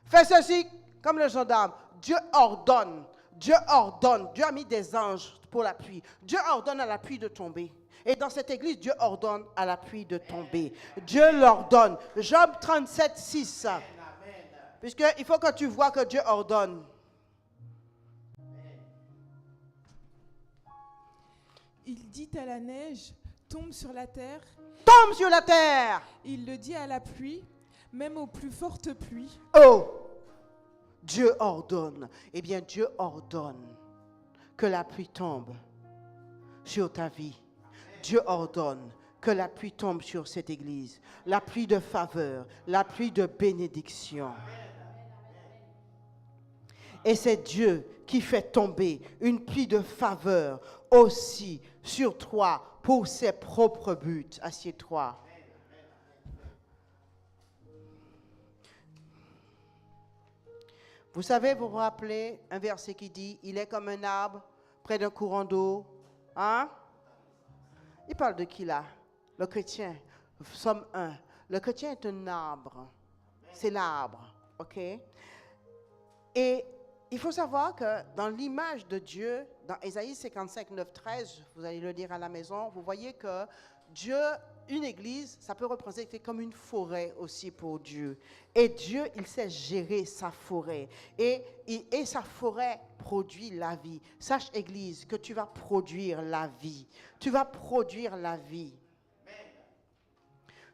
E: Fais ceci. Comme le gendarme. Dieu ordonne. Dieu ordonne. Dieu a mis des anges pour la pluie. Dieu ordonne à la pluie de tomber. Et dans cette église, Dieu ordonne à la pluie de tomber. Dieu l'ordonne. Job 37, 6. Puisqu'il faut que tu vois que Dieu ordonne.
F: Il dit à la neige, tombe sur la terre.
E: Tombe sur la terre.
F: Il le dit à la pluie, même aux plus fortes pluies.
E: Oh, Dieu ordonne. Eh bien, Dieu ordonne que la pluie tombe sur ta vie. Dieu ordonne que la pluie tombe sur cette église. La pluie de faveur, la pluie de bénédiction. Et c'est Dieu qui fait tomber une pluie de faveur aussi sur toi pour ses propres buts. Assieds-toi. Vous savez, vous vous rappelez un verset qui dit « Il est comme un arbre près d'un courant d'eau. » Hein? Il parle de qui là? Le chrétien. Somme 1. Le chrétien est un arbre. C'est l'arbre. OK? Et il faut savoir que dans l'image de Dieu, dans Ésaïe 55, 9, 13, vous allez le lire à la maison, vous voyez que Dieu, une église, ça peut représenter comme une forêt aussi pour Dieu. Et Dieu, il sait gérer sa forêt. Et sa forêt produit la vie. Sache, église, que tu vas produire la vie. Tu vas produire la vie.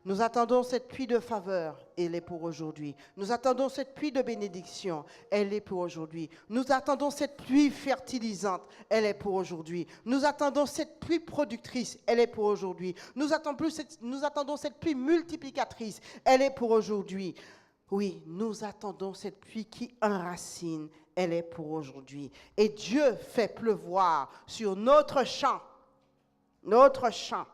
E: Nous attendons cette pluie de faveur, elle est pour aujourd'hui. Nous attendons cette pluie de bénédiction, elle est pour aujourd'hui. Nous attendons cette pluie fertilisante, elle est pour aujourd'hui. Nous attendons cette pluie productrice, elle est pour aujourd'hui. Nous attendons cette pluie multiplicatrice, elle est pour aujourd'hui. Oui, nous attendons cette pluie qui enracine, elle est pour aujourd'hui. Et Dieu fait pleuvoir sur notre champ. Notre champ.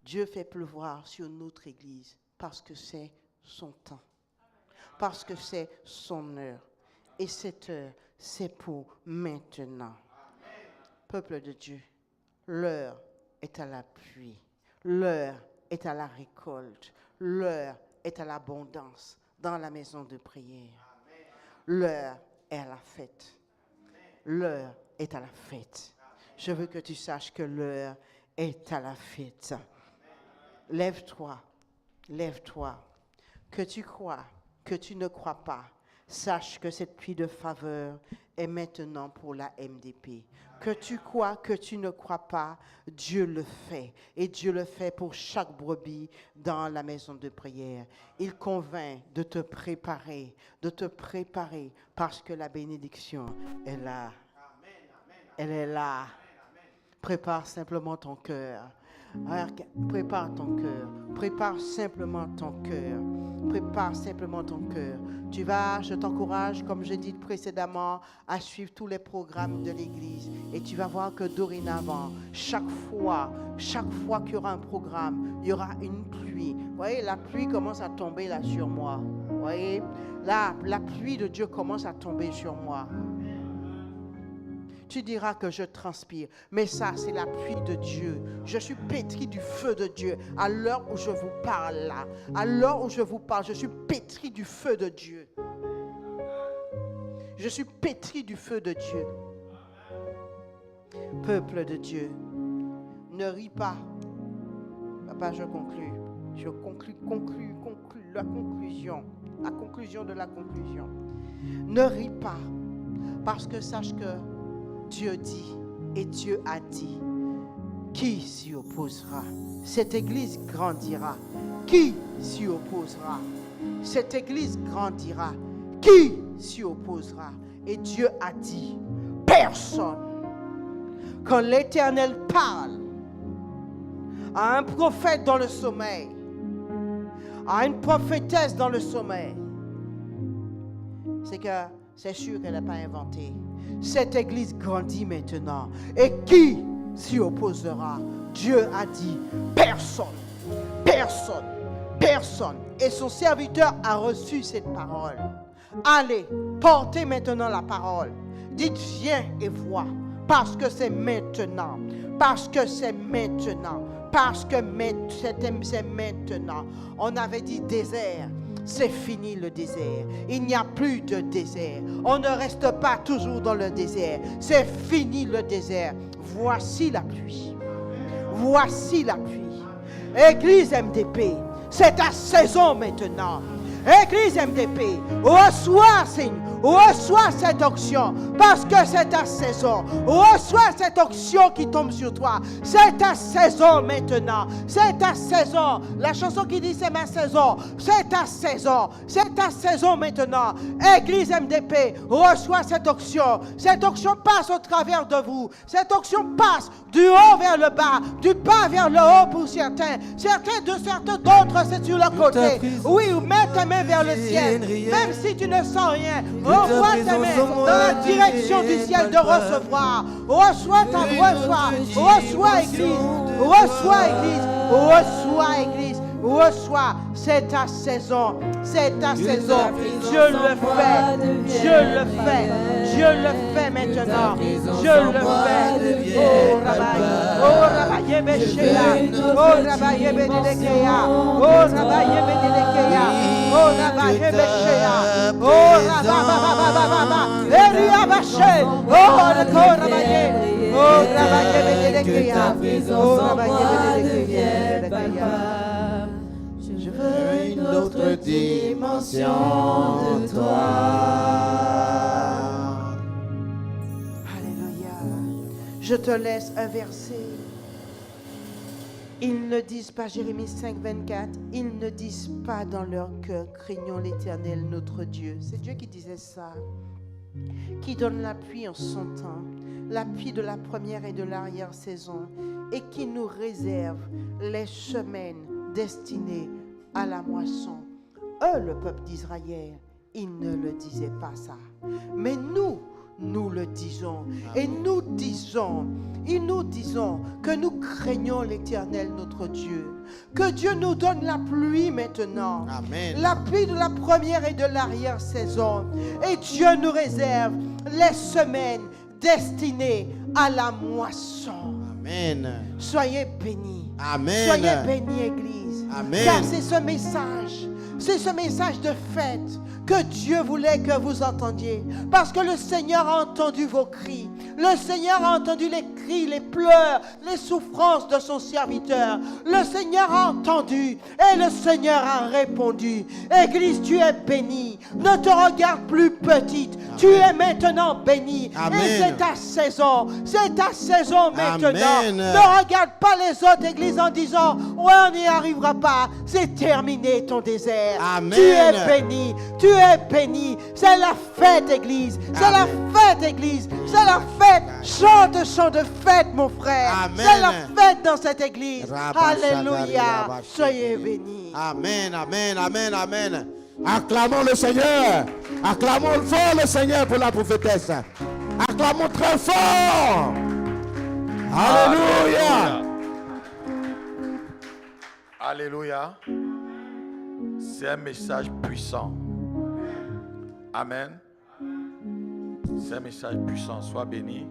E: Dieu fait pleuvoir sur notre église parce que c'est son temps, parce que c'est son heure. Et cette heure, c'est pour maintenant. Peuple de Dieu, l'heure est à la pluie, l'heure est à la récolte, l'heure est à l'abondance dans la maison de prière. L'heure est à la fête. L'heure est à la fête. je veux que tu saches que l'heure est à la fête. Lève-toi, lève-toi. Que tu crois, que tu ne crois pas, sache que cette pluie de faveur est maintenant pour la MDP. Que tu crois, que tu ne crois pas, Dieu le fait. Et Dieu le fait pour chaque brebis dans la maison de prière. Il convainc de te préparer parce que la bénédiction est là. Elle est là. Prépare simplement ton cœur. Prépare ton cœur. Prépare simplement ton cœur. Prépare simplement ton cœur. Tu vas, je t'encourage, comme j'ai dit précédemment, à suivre tous les programmes de l'Église. Et tu vas voir que dorénavant, chaque fois qu'il y aura un programme, il y aura une pluie. Vous voyez, la pluie commence à tomber là sur moi. Vous voyez, là, la pluie de Dieu commence à tomber sur moi. Tu diras que je transpire, mais ça, c'est la pluie de Dieu. Je suis pétri du feu de Dieu. À l'heure où je vous parle là, à l'heure où je vous parle, je suis pétri du feu de Dieu. Je suis pétri du feu de Dieu. Peuple de Dieu, ne ris pas. Papa, je conclus. Je conclus la conclusion de la conclusion. Ne ris pas, parce que sache que Dieu dit et Dieu a dit. Qui s'y opposera? Cette église grandira. Qui s'y opposera? Cette église grandira. Qui s'y opposera? Et Dieu a dit, personne. Quand l'Éternel parle à un prophète dans le sommeil, à une prophétesse dans le sommeil, c'est que c'est sûr qu'elle n'a pas inventé. Cette église grandit maintenant. Et qui s'y opposera? Dieu a dit, personne, personne, personne. Et son serviteur a reçu cette parole. Allez, portez maintenant la parole. Dites, viens et vois. Parce que c'est maintenant. Parce que c'est maintenant. Parce que c'est maintenant. On avait dit désert. C'est fini le désert. Il n'y a plus de désert. On ne reste pas toujours dans le désert. C'est fini le désert. Voici la pluie. Voici la pluie. Église MDP, c'est ta saison maintenant. Église MDP, reçois, Seigneur, reçois cette onction parce que c'est ta saison. Reçois cette onction qui tombe sur toi. C'est ta saison maintenant. C'est ta saison. La chanson qui dit c'est ma saison. C'est ta saison. C'est ta saison maintenant. Église MDP, reçois cette onction. Cette onction passe au travers de vous. Cette onction passe du haut vers le bas, du bas vers le haut pour certains. Certains d'autres, c'est sur le côté. Oui, mets tes mains vers le ciel. Même si tu ne sens rien, envoie tes mains dans la direction du ciel de recevoir. Reçois Église. Reçois Église. Reçois Église. Reçois, c'est ta saison, c'est ta saison. Dieu le fait, Dieu le fait, Dieu le fait maintenant. Dieu le fait. Oh Rabbi, oh Rabbi Yebeshela, oh Rabbi Yebedekea, oh Rabbi Yebedekea, oh Rabbi Yebeshela, oh Rabbi Eriabache, oh Rabbi, oh Rabbi Yebedekea, oh Rabbi Yebedekea.
C: Je veux une autre dimension de toi.
E: Alléluia. Je te laisse un verset. Ils ne disent pas, Jérémie 5, 24, ils ne disent pas dans leur cœur, craignons l'Éternel notre Dieu. C'est Dieu qui disait ça. Qui donne la pluie en son temps, la pluie de la première et de l'arrière-saison, et qui nous réserve les semaines destinées à la moisson. Eux, le peuple d'Israël, ils ne le disaient pas ça. Mais nous le disons. Et nous disons que nous craignons l'Éternel notre Dieu. Que Dieu nous donne la pluie maintenant.
B: Amen.
E: La pluie de la première et de l'arrière-saison. Et Dieu nous réserve les semaines destinées à la moisson.
B: Amen.
E: Soyez bénis.
B: Amen.
E: Soyez bénis, Église.
B: Amen.
E: Car c'est ce message de fête que Dieu voulait que vous entendiez. Parce que le Seigneur a entendu vos cris. Le Seigneur a entendu les cris, les pleurs, les souffrances de son serviteur. Le Seigneur a entendu et le Seigneur a répondu. Église, tu es bénie. Ne te regarde plus petite. Amen. Tu es maintenant bénie. Amen. Et c'est ta saison. C'est ta saison maintenant. Amen. Ne regarde pas les autres églises en disant ouais, on n'y arrivera pas. C'est terminé ton désert. Amen. Tu es béni. Tu es béni. C'est la fête, église. C'est Amen. La fête, église. C'est la fête. Chante, chant de fête, mon frère. Amen. C'est la fête dans cette église. Alléluia. Soyez bénis.
G: Amen, amen, amen, amen. Acclamons le Seigneur. Acclamons fort le Seigneur pour la prophétesse. Acclamons très fort. Alléluia.
A: Alléluia. C'est un message puissant. Amen. C'est un message puissant. Sois béni.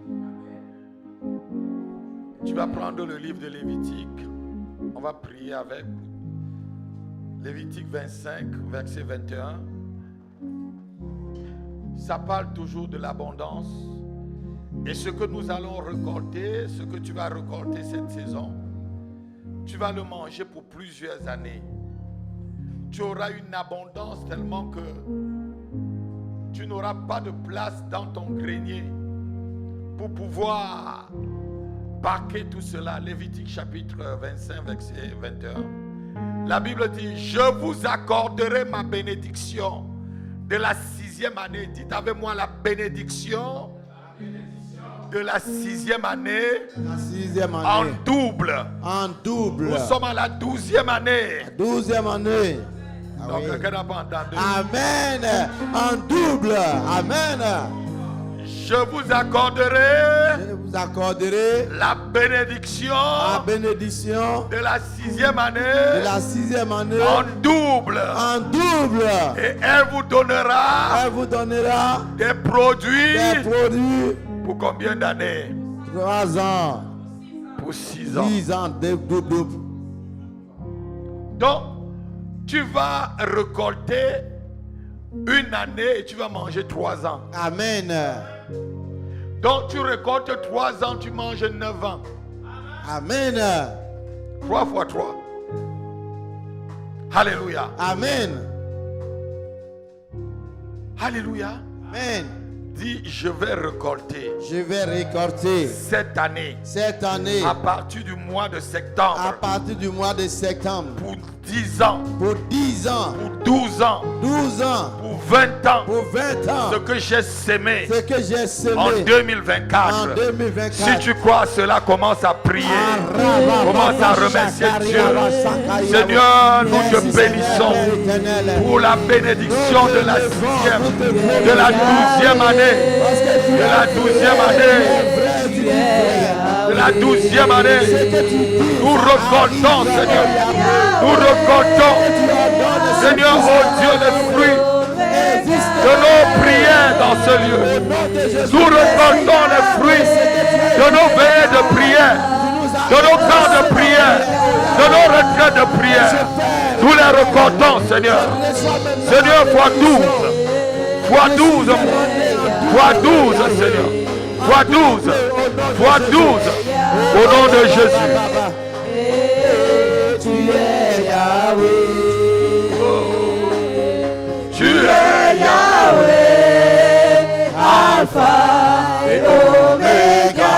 A: Tu vas prendre le livre de Lévitique. On va prier avec. Lévitique 25, verset 21. Ça parle toujours de l'abondance. Et ce que nous allons récolter, ce que tu vas récolter cette saison, tu vas le manger pour plusieurs années. Tu auras une abondance tellement que tu n'auras pas de place dans ton grenier pour pouvoir parquer tout cela. Lévitique chapitre 25, verset 21. La Bible dit, je vous accorderai ma bénédiction de la 6e année. Dites avec moi la bénédiction de la 6e année.
G: La 6e année.
A: En double.
G: En double.
A: Nous sommes à la 12e année.
G: 12e année.
A: Donc, quelqu'un n'a pas entendu.
G: Amen. En double. Amen.
A: Je vous accorderai la bénédiction de la 6e année, en double. Et elle vous donnera des produits pour combien d'années?
G: 3 ans.
A: Pour 6 ans.
G: 6 ans, double.
A: Donc, tu vas récolter une année et tu vas manger 3 ans.
G: Amen.
A: Donc tu récoltes 3 ans, tu manges 9 ans.
G: Amen.
A: 3 fois 3. Alléluia.
G: Amen.
A: Alléluia.
G: Amen.
A: Dis, je vais récolter.
G: Je vais récolter.
A: Cette année.
G: Cette année.
A: À partir du mois de septembre.
G: À partir du mois de septembre.
A: Pour 10 ans.
G: Pour 10 ans.
A: Pour 12 ans.
G: 12 ans.
A: Pour 20 ans.
G: Pour 20 ans.
A: Ce que j'ai sémé.
G: Ce que j'ai semé.
A: En 2024.
G: En 2024.
A: Si tu crois à cela, commence à prier. Commence à remercier Dieu. Seigneur, nous te bénissons pour la bénédiction de la 6e, de la 12e année. De la 12e année. De la 12e année. Nous récoltons, Seigneur. Nous récoltons, Seigneur, oh Dieu, les fruits de nos prières dans ce lieu. Nous récoltons les fruits de nos veillées de prière, de nos temps de prière, de nos retraites de prière. Nous les récoltons, Seigneur. Seigneur, fois 12. Fois 12, fois 12, Seigneur. Fois 12. Fois 12. Au nom de Jésus.
C: Tu es Yahweh.
A: Tu es
C: Yahweh. Alpha et Omega.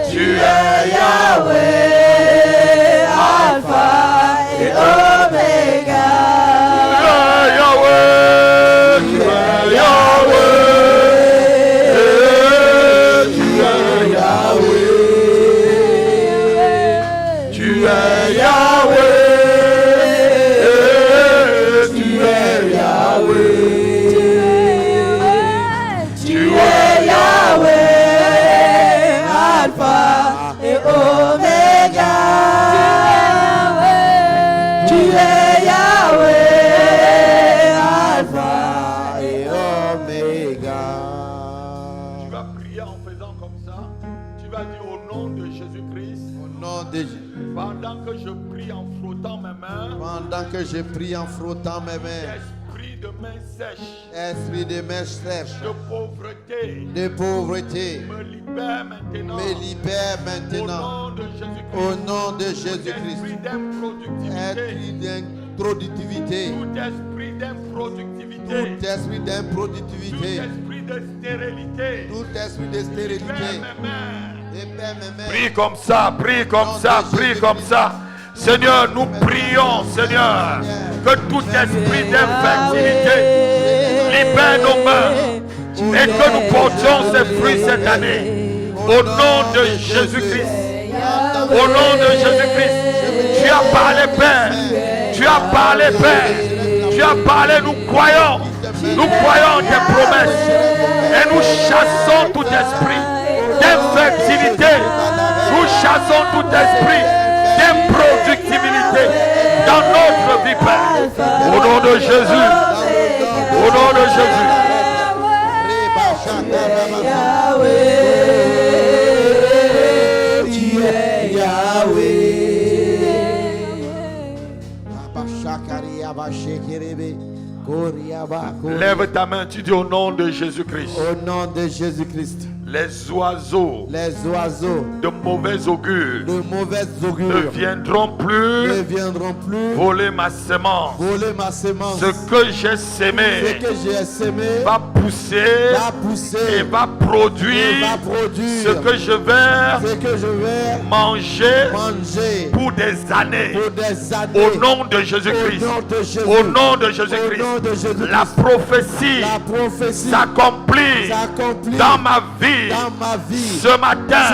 C: Tu es Yahweh. Alpha et Omega.
G: Pendant que je prie en frottant mes mains,
A: Esprit de main sèche,
G: esprit de main sèche,
A: de pauvreté,
G: me
A: libère maintenant.
G: me libère maintenant.
A: Au nom de Jésus-Christ.
G: Au nom de Jésus-Christ.
A: Esprit d'improductivité.
G: Esprit d'improductivité.
A: Tout esprit d'improductivité.
G: Tout esprit d'improductivité.
A: Tout esprit de stérilité.
G: Tout esprit de stérilité.
A: Prie comme ça, prie comme ça, prie comme ça. Seigneur, nous prions, Seigneur, que tout esprit d'infertilité libère nos mains et que nous portions ces fruits cette année. Au nom de Jésus-Christ. Au nom de Jésus-Christ. Tu as parlé, Père. Tu as parlé, Père. Tu as parlé, nous croyons. Nous croyons tes promesses. Et nous chassons tout esprit d'infertilité. Nous chassons tout esprit d'improductibilité dans notre vie, Père. Au nom de Jésus. Au nom de Jésus. Lève ta main, tu dis au nom de Jésus-Christ.
G: Au nom de Jésus-Christ.
A: Les oiseaux
G: de
A: mauvais augure ne viendront plus voler ma semence. Ce que j'ai sémé va pousser et va produire ce que je vais manger pour des années. Au nom de Jésus-Christ. Au nom de Jésus-Christ. La prophétie s'accomplit dans ma vie. Ce matin,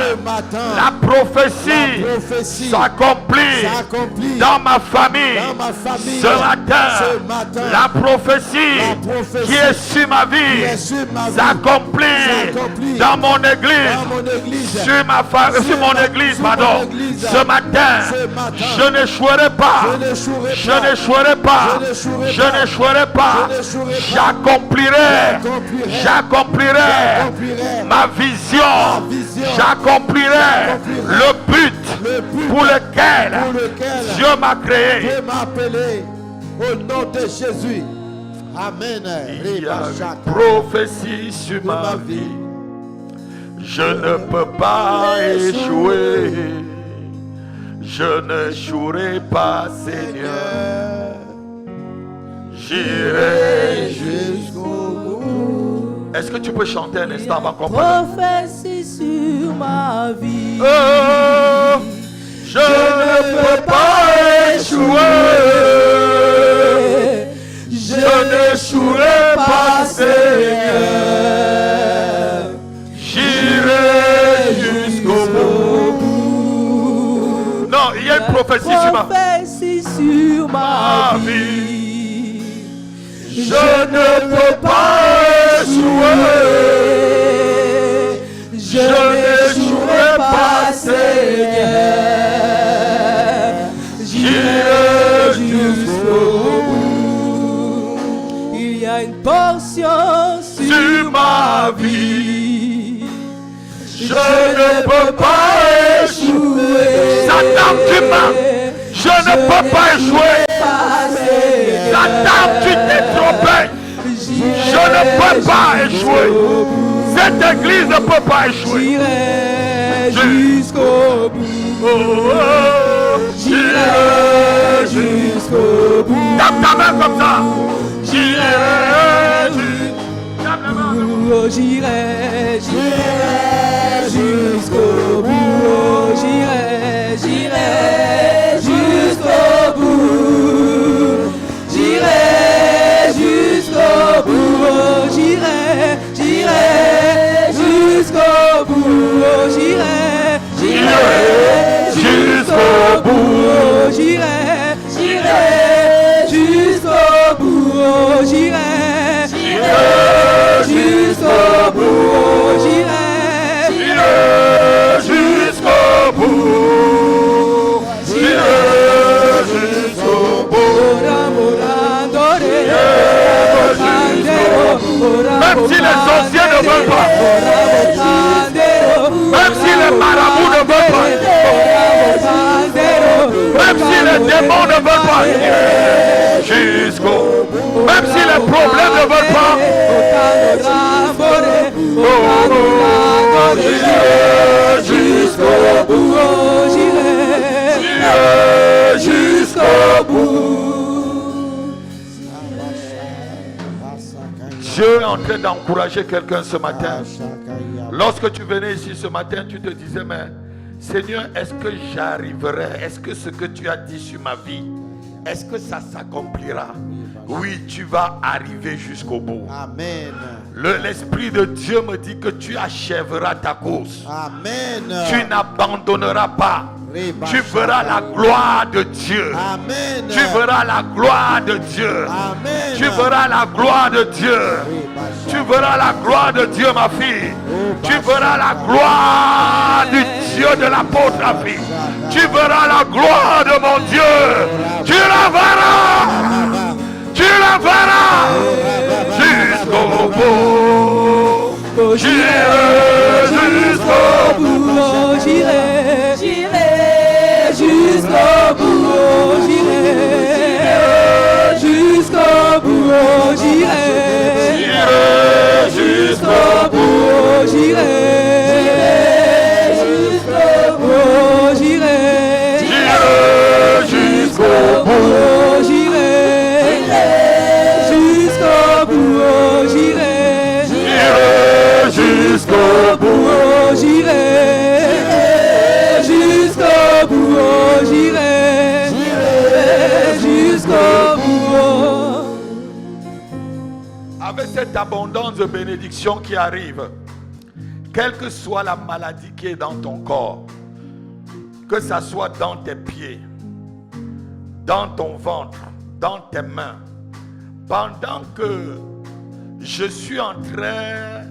A: la prophétie s'accomplit dans ma famille. Ce matin, la prophétie qui est sur ma vie s'accomplit dans mon église. Sur mon église, pardon. Ce matin, je n'échouerai pas. Je n'échouerai pas. Je n'échouerai pas. J'accomplirai ma vision, j'accomplirai le but pour lequel Dieu m'a créé.
G: Au nom de Jésus. Amen.
A: Il y a une prophétie sur ma vie. Je ne peux pas échouer. Je n'échouerai pas, Seigneur. J'irai jusqu'au bout. Est-ce que tu peux chanter un instant avant qu'on parle?
C: Prophétie sur ma vie.
A: Oh, je ne peux pas échouer. Je n'échouerai pas, Seigneur. J'irai jusqu'au bout. Non, il y a une prophétie sur ma vie. Je ne peux pas échouer. Je n'échouerai pas, Seigneur. J'irai jusqu'au bout.
C: Il y a une portion
A: sur ma vie. Je ne peux pas échouer. Satan, tu m'as. Je ne peux pas échouer. Satan, tu t'es trompé. Je ne peux pas échouer. Cette église ne peut pas échouer.
C: J'irai jusqu'au bout.
A: J'irai jusqu'au bout. Tape ta main comme ça. J'irai jusqu'au bout.
C: J'irai jusqu'au bout. J'irai jusqu'au bout. J'irai jusqu'au bout. J'irai jusqu'au bout. J'irai jusqu'au bout. J'irai jusqu'au bout. J'irai jusqu'au bout.
A: Même si les démons ne veulent pas, jusqu'au bout. Même si les problèmes ne veulent pas, j'irai jusqu'au bout. J'irai jusqu'au bout. Dieu est en train d'encourager quelqu'un ce matin. Lorsque tu venais ici ce matin, tu te disais, mais Seigneur, est-ce que j'arriverai? Est-ce que ce que tu as dit sur ma vie, est-ce que ça s'accomplira? Oui, tu vas arriver jusqu'au bout.
G: Amen.
A: L'Esprit de Dieu me dit que tu achèveras ta course.
G: Amen.
A: Tu n'abandonneras pas. Tu verras la gloire de Dieu.
G: Amen.
A: Tu verras la gloire de Dieu.
G: Amen.
A: Tu verras la gloire de Dieu. Tu verras la gloire de Dieu, ma fille. Tu verras la gloire du Dieu de l'apôtre, ma fille. Tu verras la gloire de mon Dieu. Tu la verras. Tu la verras jusqu'au bout. J'irai jusqu'au bout.
C: J'irai jusqu'au bout. J'irai jusqu'au bout. J'irai jusqu'au bout. J'irai jusqu'au bout. J'irai jusqu'au bout. J'irai jusqu'au bout. J'irai jusqu'au bout. J'irai jusqu'au bout. J'irai jusqu'au bout.
A: Avec cette abondance de bénédictions qui arrive, quelle que soit la maladie qui est dans ton corps, que ça soit dans tes pieds, dans ton ventre, dans tes mains, pendant que je suis en train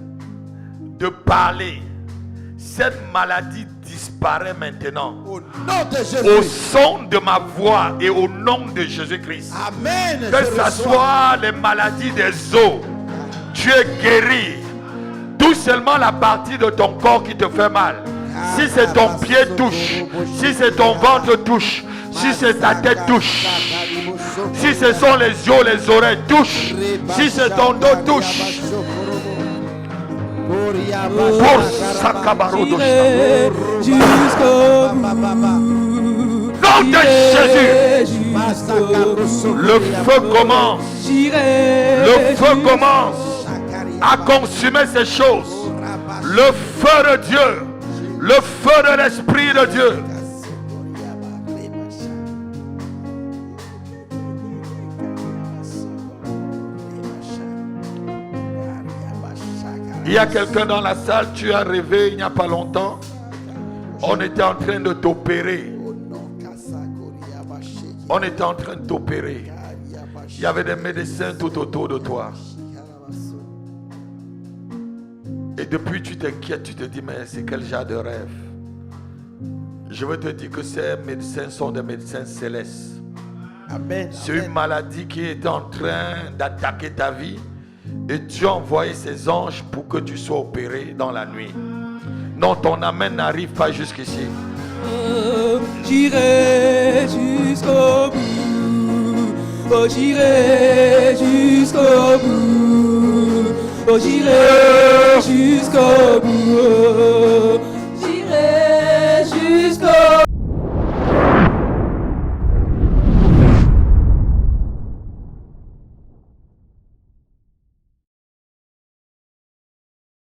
A: de parler, cette maladie disparaît maintenant.
G: Au nom de Jésus.
A: Au son de ma voix et au nom de Jésus-Christ.
G: Amen.
A: Que ce soit les maladies des os, tu es guéri. Tout seulement la partie de ton corps qui te fait mal. Si c'est ton pied, touche. Si c'est ton ventre, touche. Si c'est ta tête, touche. Si ce sont les yeux, les oreilles, touche. Si c'est ton dos, touche. Pour Sakabarodo.
C: Jusqu'au bout.
A: Nom de Jésus. Le feu commence. Le feu commence à consumer ces choses. Le feu de Dieu. Le feu de l'Esprit de Dieu. Il y a quelqu'un dans la salle, tu as rêvé il n'y a pas longtemps. On était en train de t'opérer. On était en train de t'opérer. Il y avait des médecins tout autour de toi. Et depuis tu t'inquiètes, tu te dis, mais c'est quel genre de rêve? Je veux te dire que ces médecins sont des médecins célestes.
G: Amen.
A: C'est une maladie qui est en train d'attaquer ta vie. Et Dieu a envoyé ses anges pour que tu sois opéré dans la nuit. Non, ton amen n'arrive pas jusqu'ici.
C: J'irai jusqu'au bout. Oh, j'irai jusqu'au bout. Oh, j'irai jusqu'au bout.